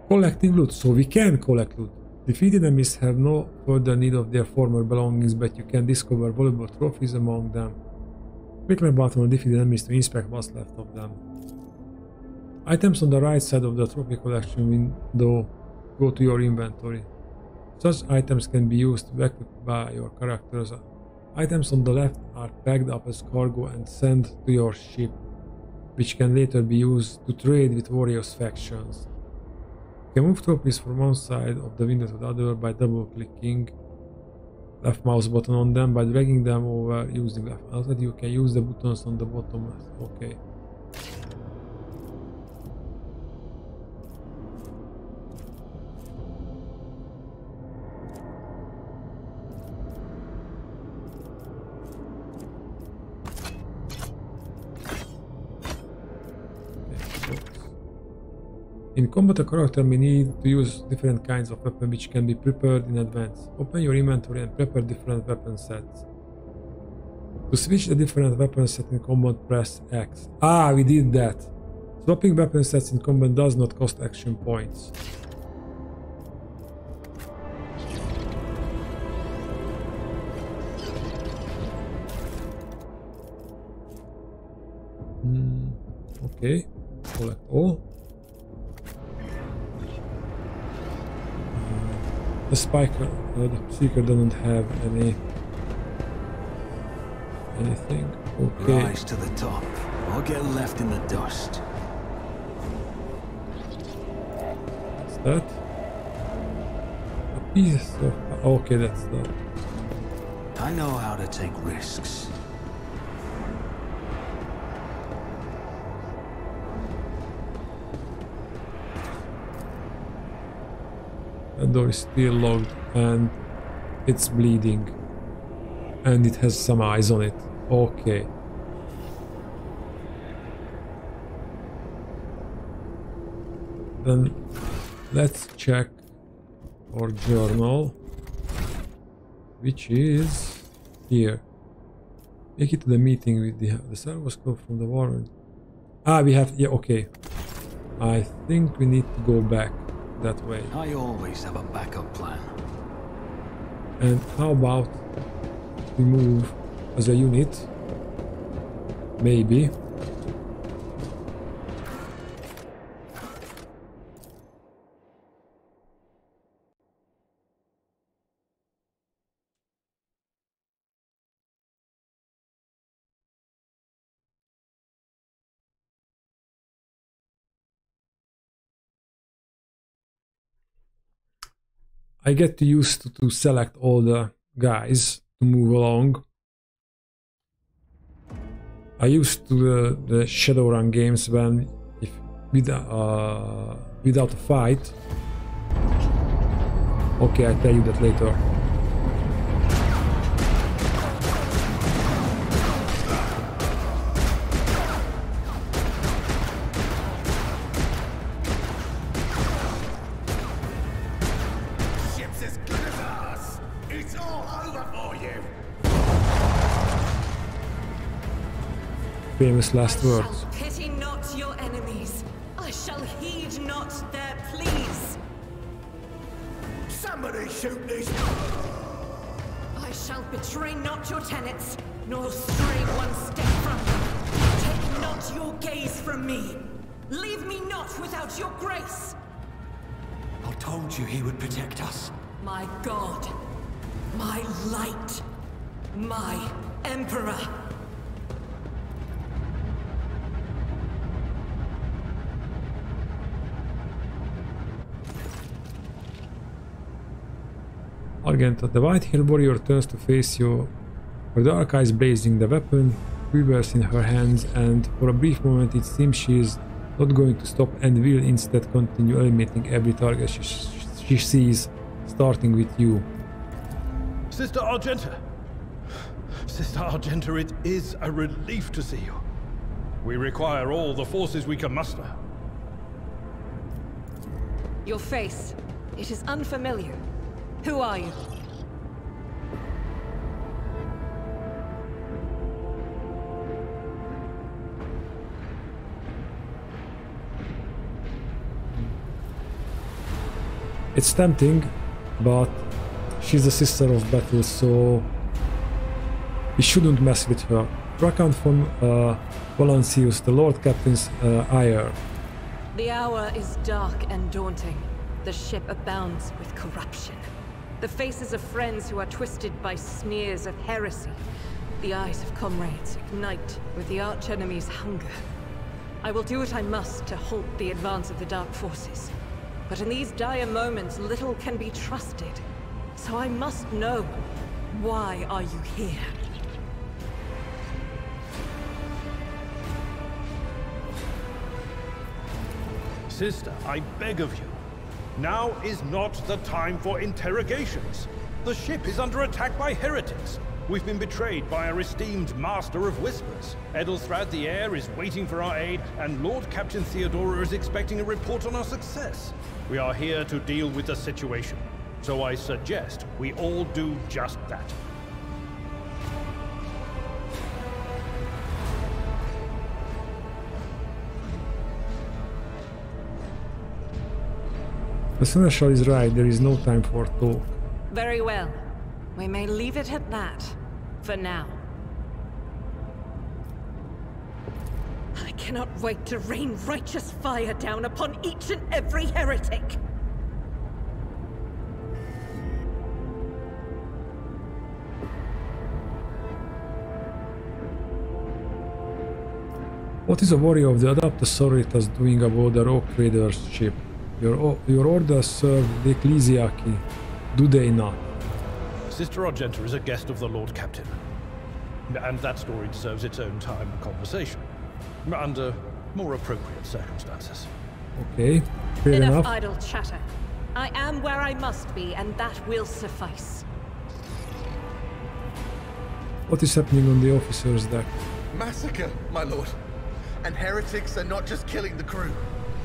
Collecting loot, so we can collect loot. Defeated enemies have no further need of their former belongings, but you can discover valuable trophies among them. Click left button on defeated enemies to inspect what's left of them. Items on the right side of the trophy collection window go to your inventory. Such items can be used to equip by your characters. Items on the left are packed up as cargo and sent to your ship, which can later be used to trade with various factions. You can move trophies from one side of the window to the other by double-clicking left mouse button on them. By dragging them over using left mouse, you can use the buttons on the bottom. Okay. In combat, a character may need to use different kinds of weapons which can be prepared in advance. Open your inventory and prepare different weapon sets. To switch the different weapon set in combat, press X. Ah, we did that! Swapping weapon sets in combat does not cost action points. Okay, collect all. The Seeker doesn't have anything. Okay. Rise to the top, or get left in the dust. What's that? A piece of... Okay, that's that. I know how to take risks. The door is still locked and it's bleeding. And it has some eyes on it. Okay. Then let's check our journal, which is here. Make it to the meeting with the servoscope from the warrant. Ah, we have... Yeah, okay. I think we need to go back that way. I always have a backup plan. And how about we move as a unit? Maybe. I get used to select all the guys to move along. I used to the Shadowrun games when, without a fight. Okay, I'll tell you that later. Famous last words. I shall pity not your enemies. I shall heed not their pleas. Somebody shoot this! I shall betray not your tenets, nor stray one step from them. Take not your gaze from me. Leave me not without your grace. I told you he would protect us. My God, my light, my Emperor. Argenta, the white-haired warrior turns to face you, her dark eyes blazing. The weapon quivers in her hands, and for a brief moment it seems she is not going to stop and will instead continue eliminating every target she sees, starting with you. Sister Argenta! Sister Argenta, it is a relief to see you. We require all the forces we can muster. Your face, it is unfamiliar. Who are you? It's tempting, but she's the sister of battle, so we shouldn't mess with her. Recount from Valancius, the Lord Captain's ire. The hour is dark and daunting. The ship abounds with corruption. The faces of friends who are twisted by sneers of heresy. The eyes of comrades ignite with the archenemy's hunger. I will do what I must to halt the advance of the dark forces. But in these dire moments, little can be trusted. So I must know, why are you here? Sister, I beg of you. Now is not the time for interrogations. The ship is under attack by heretics. We've been betrayed by our esteemed Master of Whispers. Edelstrad the Heir is waiting for our aid, and Lord Captain Theodora is expecting a report on our success. We are here to deal with the situation, so I suggest we all do just that. The Seneschal is right, there is no time for talk. Very well. We may leave it at that, for now. I cannot wait to rain righteous fire down upon each and every heretic! What is a warrior of the Adeptus Sororitas doing aboard the Rogue Trader's ship? Your orders serve the Ecclesiarchy, do they not? Sister Argenta is a guest of the Lord Captain. And that story deserves its own time and conversation. Under more appropriate circumstances. Okay, fair Enough enough. idle chatter. I am where I must be, and that will suffice. What is happening on the officer's deck? Massacre, my lord. And heretics are not just killing the crew.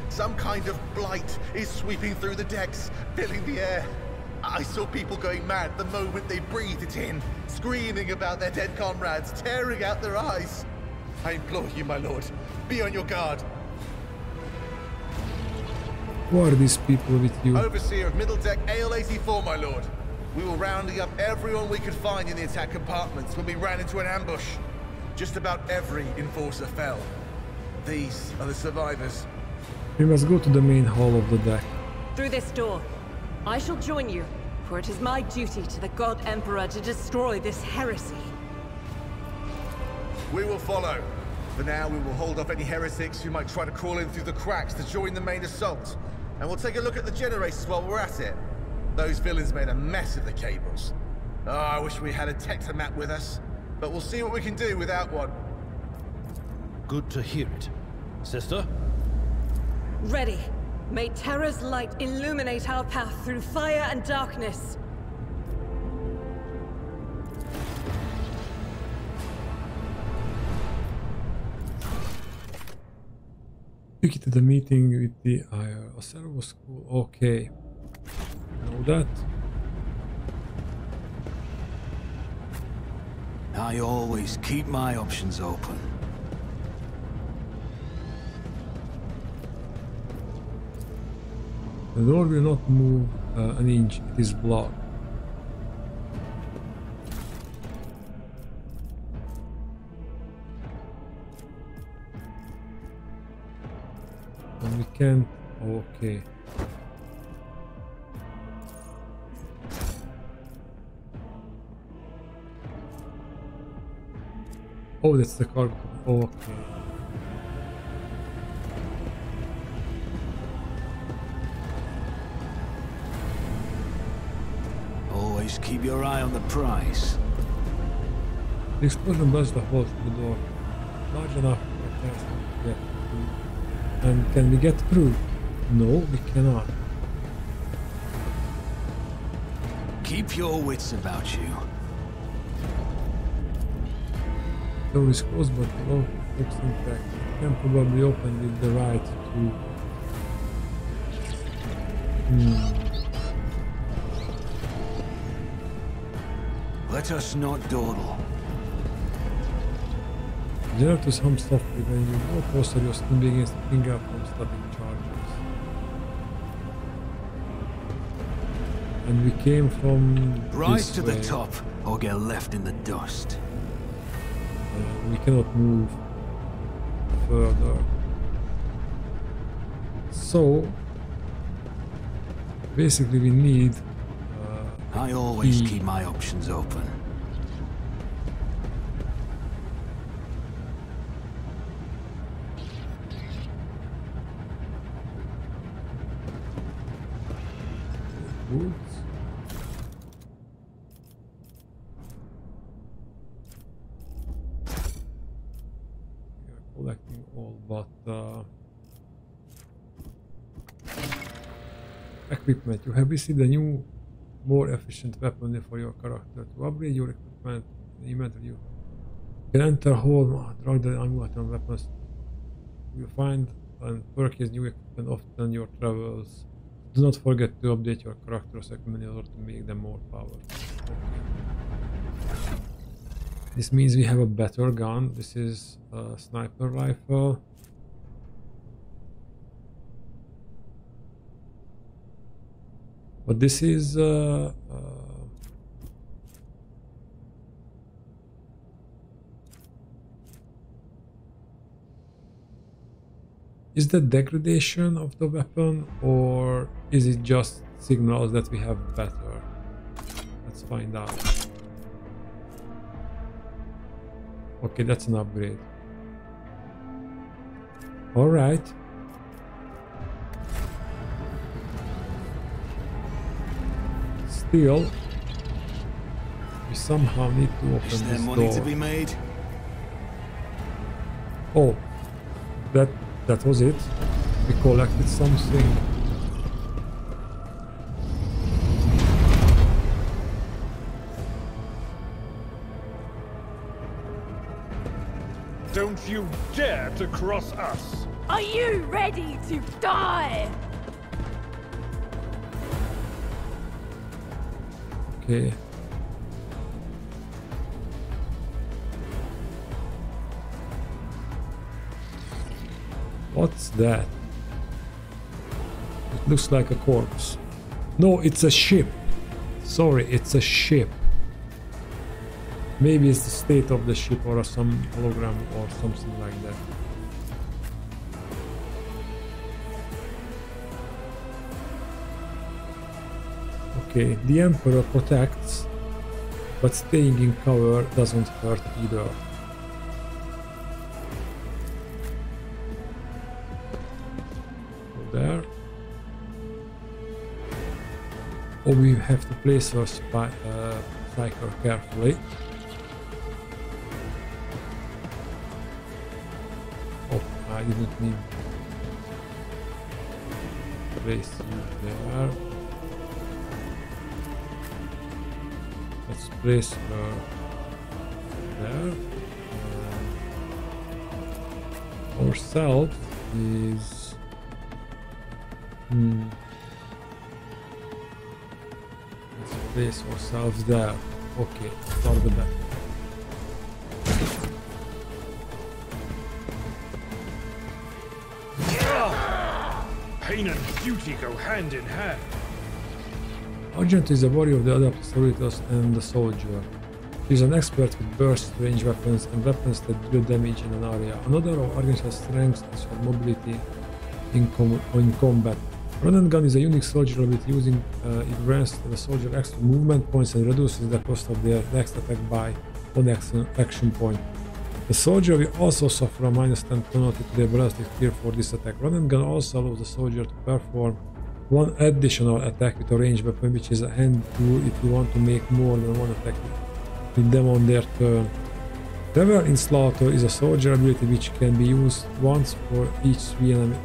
Some kind of blight is sweeping through the decks, filling the air. I saw people going mad the moment they breathed it in, screaming about their dead comrades, tearing out their eyes. I implore you, my lord, be on your guard. Who are these people with you? Overseer of Middle Deck AL-84, my lord. We were rounding up everyone we could find in the attack compartments when we ran into an ambush. Just about every enforcer fell. These are the survivors. We must go to the main hall of the deck. Through this door. I shall join you, for it is my duty to the God Emperor to destroy this heresy. We will follow. For now, we will hold off any heretics who might try to crawl in through the cracks to join the main assault. And we'll take a look at the generators while we're at it. Those villains made a mess of the cables. Oh, I wish we had a Tectomat with us. But we'll see what we can do without one. Good to hear it. Sister? Ready. May Terra's light illuminate our path through fire and darkness. Took it to the meeting with the Servo School. Okay. Know that. I always keep my options open. The door will not move an inch, it is blocked. And we can't... okay. Oh, that's the cargo. Okay. Always keep your eye on the prize. The explosion does the hole to the door. Large enough for us to get through. And can we get through? No, we cannot. Keep your wits about you. The door is closed, but the lock looks intact. It can probably open with the right to... Let us not dawdle. Generators hum softly. When you go closer, your skin begins to ping up from static charges. And we came from Rise this to way. the top, or get left in the dust. we cannot move further. So basically we need I always keep my options open. Woods. We are collecting all but equipment. You have received a new, more efficient weapon for your character. To upgrade your equipment in the inventory, you can enter home, drug the amulet and weapons. You find and purchase new equipment often in your travels. Do not forget to update your character's equipment in order to make them more powerful. Okay. This means we have a better gun. This is a sniper rifle. But this is that degradation of the weapon, or is it just signals that we have better? Let's find out. Okay, that's an upgrade. All right. Still, we somehow need to open this door. Is there money to be made? Oh, that was it. We collected something. Don't you dare to cross us! Are you ready to die? Okay. What's that? It looks like a corpse. No, it's a ship. Sorry, it's a ship. Maybe it's the state of the ship or some hologram or something like that. Okay, the Emperor protects, but staying in cover doesn't hurt either. Go there. Oh, we have to place our striker carefully. Oh, I didn't mean to place you there. Let's place her there. Ourselves is let's place ourselves there. Okay, start the battle. Pain and duty go hand in hand. Argent is a warrior of the adapted Solitos and the soldier. She is an expert with burst range weapons and weapons that deal damage in an area. Another of Argent's strengths is her mobility in combat. Run and gun is a unique soldier ability. Using it grants the soldier extra movement points and reduces the cost of their next attack by 1 action point. The soldier will also suffer a -10 penalty to their ballistic tier for this attack. Run and gun also allows the soldier to perform one additional attack with a ranged weapon, which is a hand tool if you want to make more than one attack with them on their turn. Revel in Slaughter is a soldier ability which can be used once for each 3 enemies.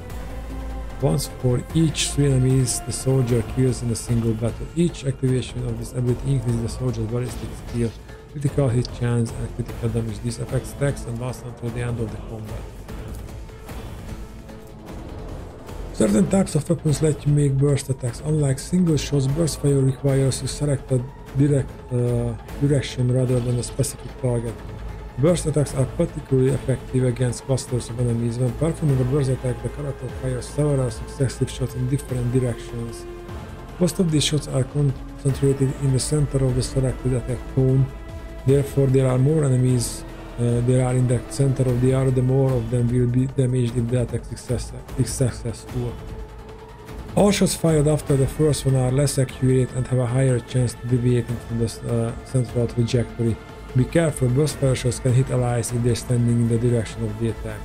Once for each 3 enemies the soldier kills in a single battle. Each activation of this ability increases the soldier's ballistic skill, critical hit chance, and critical damage. This affects stacks and lasts until the end of the combat. Certain types of weapons let you make burst attacks. Unlike single shots, burst fire requires you select a direction rather than a specific target. Burst attacks are particularly effective against clusters of enemies. When performing a burst attack, the character fires several successive shots in different directions. Most of these shots are concentrated in the center of the selected attack cone. Therefore, there are more enemies there are in the center of the arrow, the more of them will be damaged if the attack is successful. All shots fired after the first one are less accurate and have a higher chance to deviating from the central trajectory. Be careful, burst fire shots can hit allies if they're standing in the direction of the attack.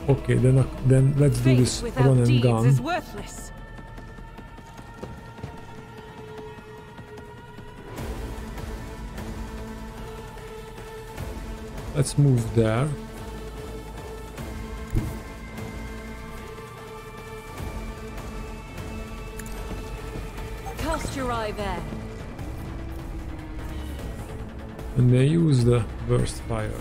Okay, then let's do this run and gun. Is worthless. Let's move there. Cast your eye there. And they use the burst fire.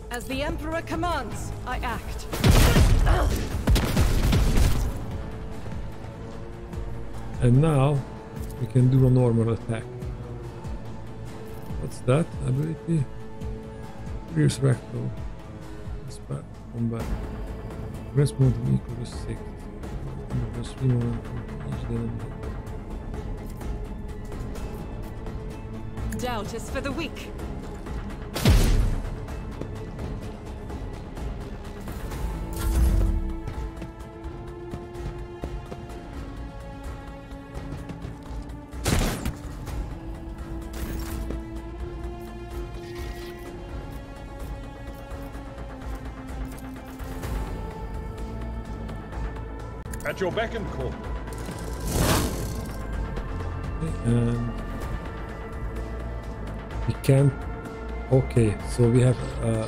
As the Emperor commands, I act. And now we can do a normal attack. What's that ability? Pierce rectal. Spell combat. Rest momentum equal to 6. Plus 3 momentum each enemy. Doubt is for the weak. At your beck and call. And we can't. Okay, so we have to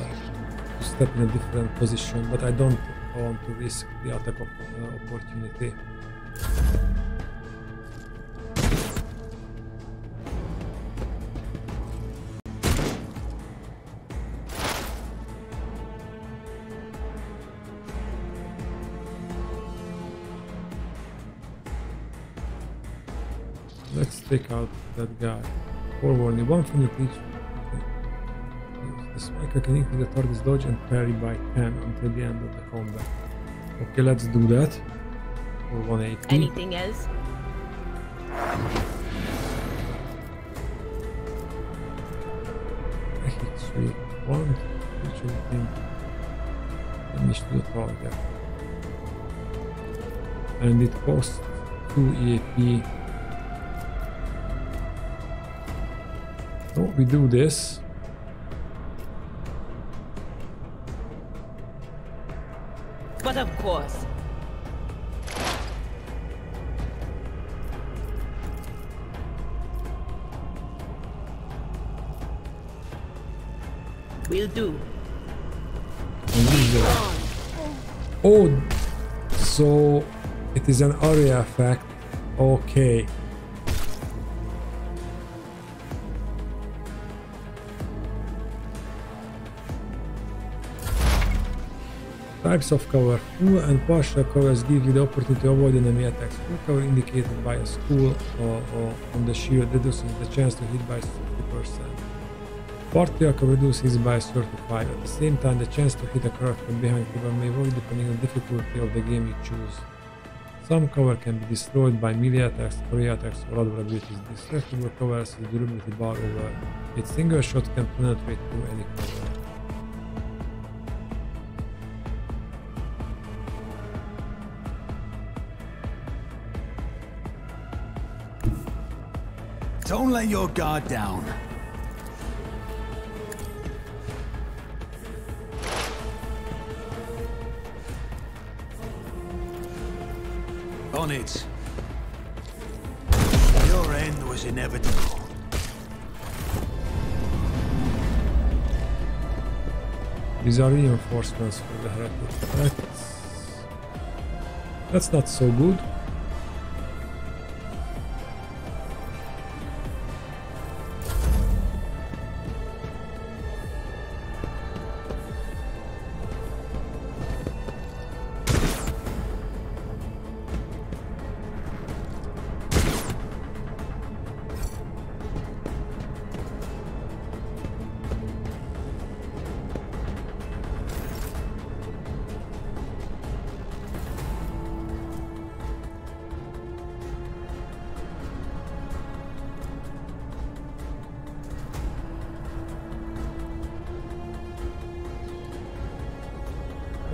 step in a different position, but I don't want to risk the attack opportunity. Let's take out that guy. Forewarning, one from the creature. The spiker can increase the target's dodge and parry by 10 until the end of the combat. Okay, let's do that. For 180. Anything else? I hit 3. 1 creature within damage to the target. And it costs 2 EAP. So we do this. But of course. Will do. Oh, so it is an area effect. Okay. Types of cover. Full and partial covers give you the opportunity to avoid enemy attacks. Full cover indicated by a skull or on the shield reduces the chance to hit by 60%. Partial cover reduces by 35. At the same time, the chance to hit a character behind cover may vary depending on the difficulty of the game you choose. Some cover can be destroyed by melee attacks, area attacks, or other abilities. Destructible cover has a durability bar over its single shot can penetrate through any cover. Don't let your guard down. On it. Your end was inevitable. These are reinforcements for the heretic. That's not so good.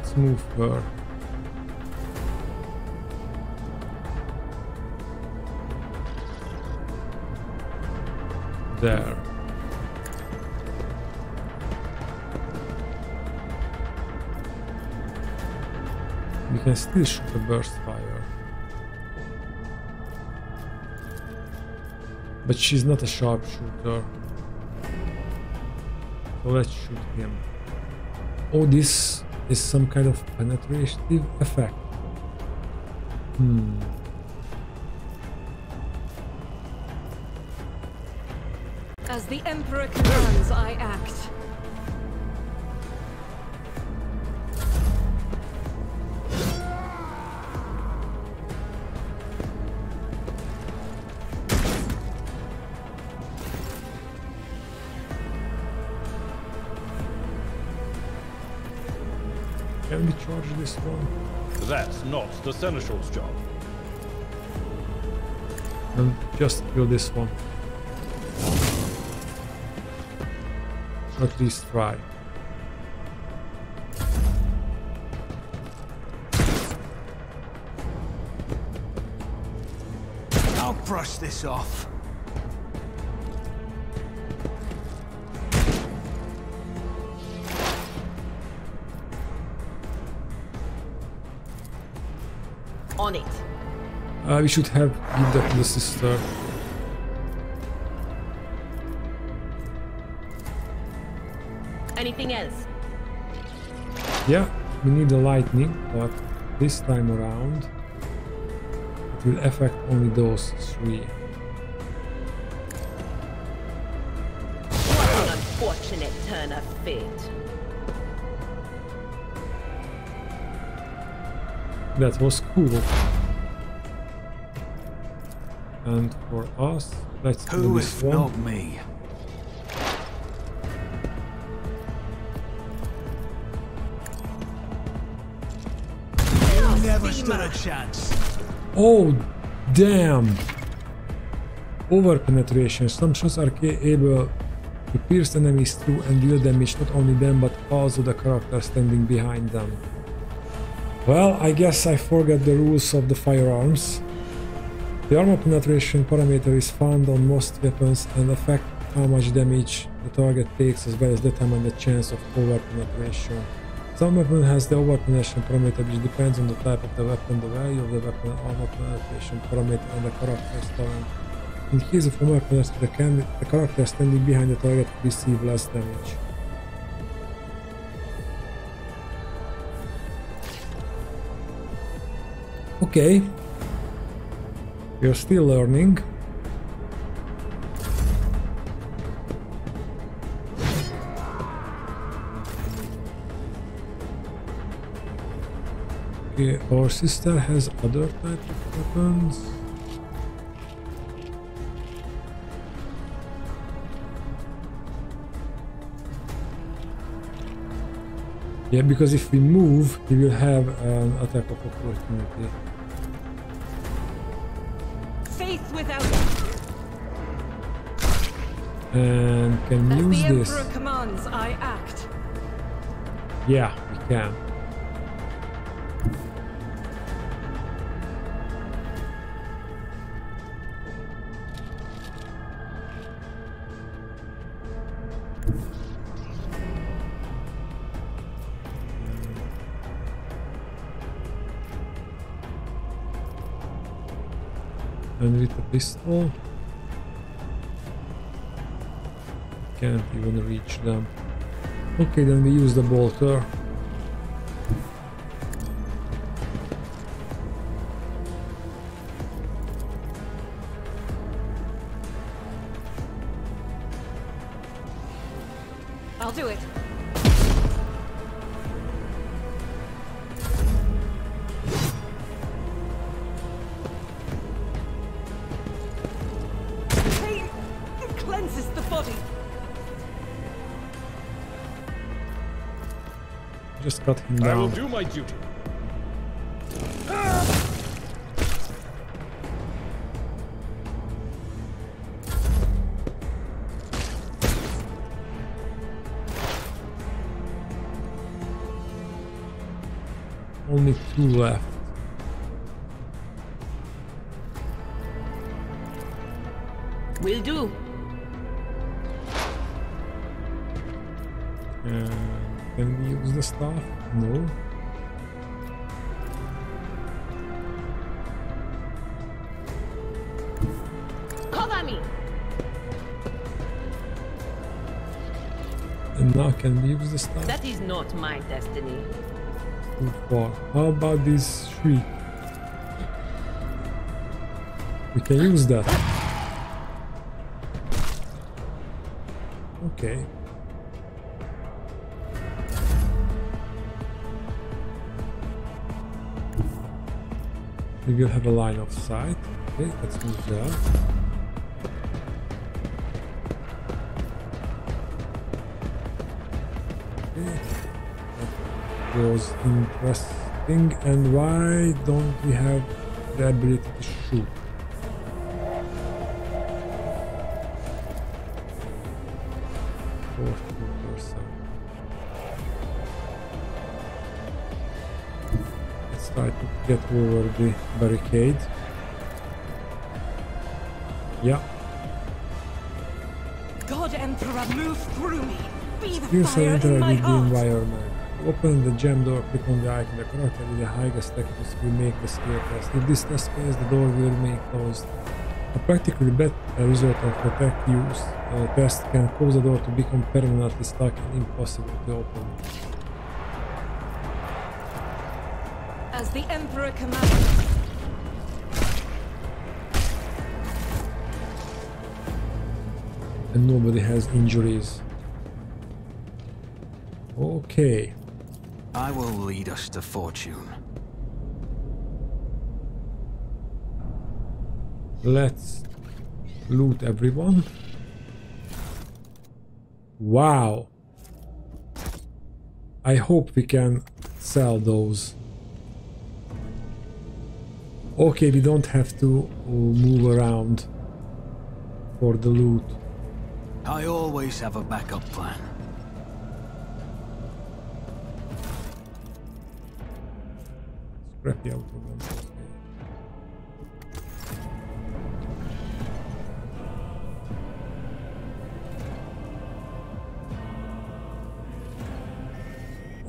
Let's move her. There. You can still shoot a burst fire. But she's not a sharpshooter. So let's shoot him. Oh, this is some kind of penetrative effect. As the Emperor commands, I act. Can we charge this one? That's not the Seneschal's job. And just kill this one. At least try. I'll brush this off. On it. We should have give that to the sister. Anything else? Yeah, we need the lightning, but this time around it will affect only those three. What an unfortunate turn of fate. That was cool. And for us, let's do Who this if one. not me? You never stood a chance. Oh, damn! Overpenetration. Some shots are able to pierce enemies through and deal damage not only them but also the character standing behind them. Well, I guess I forgot the rules of the firearms. The armor penetration parameter is found on most weapons and affects how much damage the target takes as well as determine the chance of overpenetration. Some weapon has the overpenetration parameter which depends on the type of the weapon, the value of the weapon, armor penetration parameter and the character's talent. In case of overpenetration, the character standing behind the target will receive less damage. Okay. We are still learning. Okay, our sister has other type of weapons. Yeah, because if we move, we will have an attack of opportunity. Faith without And can we use the this? Emperor commands, I act. Yeah, we can. And with the pistol, can't even reach them. Okay, then we use the bolter. I'll do it. Pain cleanses the body. Just cut him I will down. do my duty. only 2 left. Will do. Can we use the staff? No. Cover me. And now can we use the staff? That is not my destiny. Too far. How about this shriek? We can use that. Okay. We will have a line of sight. Okay, let's move there. Okay. That was interesting. And why don't we have the ability to shoot? Try to get over the barricade. Yeah. God Emperor, move through me. Be the Use fire in my with the heart. environment. Open the jam door, click on the icon. The character with the highest accuracy will make the skill test. If this test fails, the door will remain closed. A practically bad result of the tech use test can cause the door to become permanently stuck and impossible to open. As the Emperor commands. And nobody has injuries. Okay. I will lead us to fortune. Let's loot everyone. Wow. I hope we can sell those. Okay, we don't have to move around for the loot. I always have a backup plan. Scrappy out of them.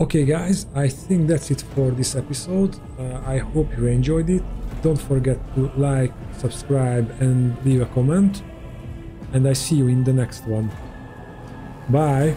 Okay guys, I think that's it for this episode. I hope you enjoyed it. Don't forget to like, subscribe and leave a comment. And I see you in the next one. Bye!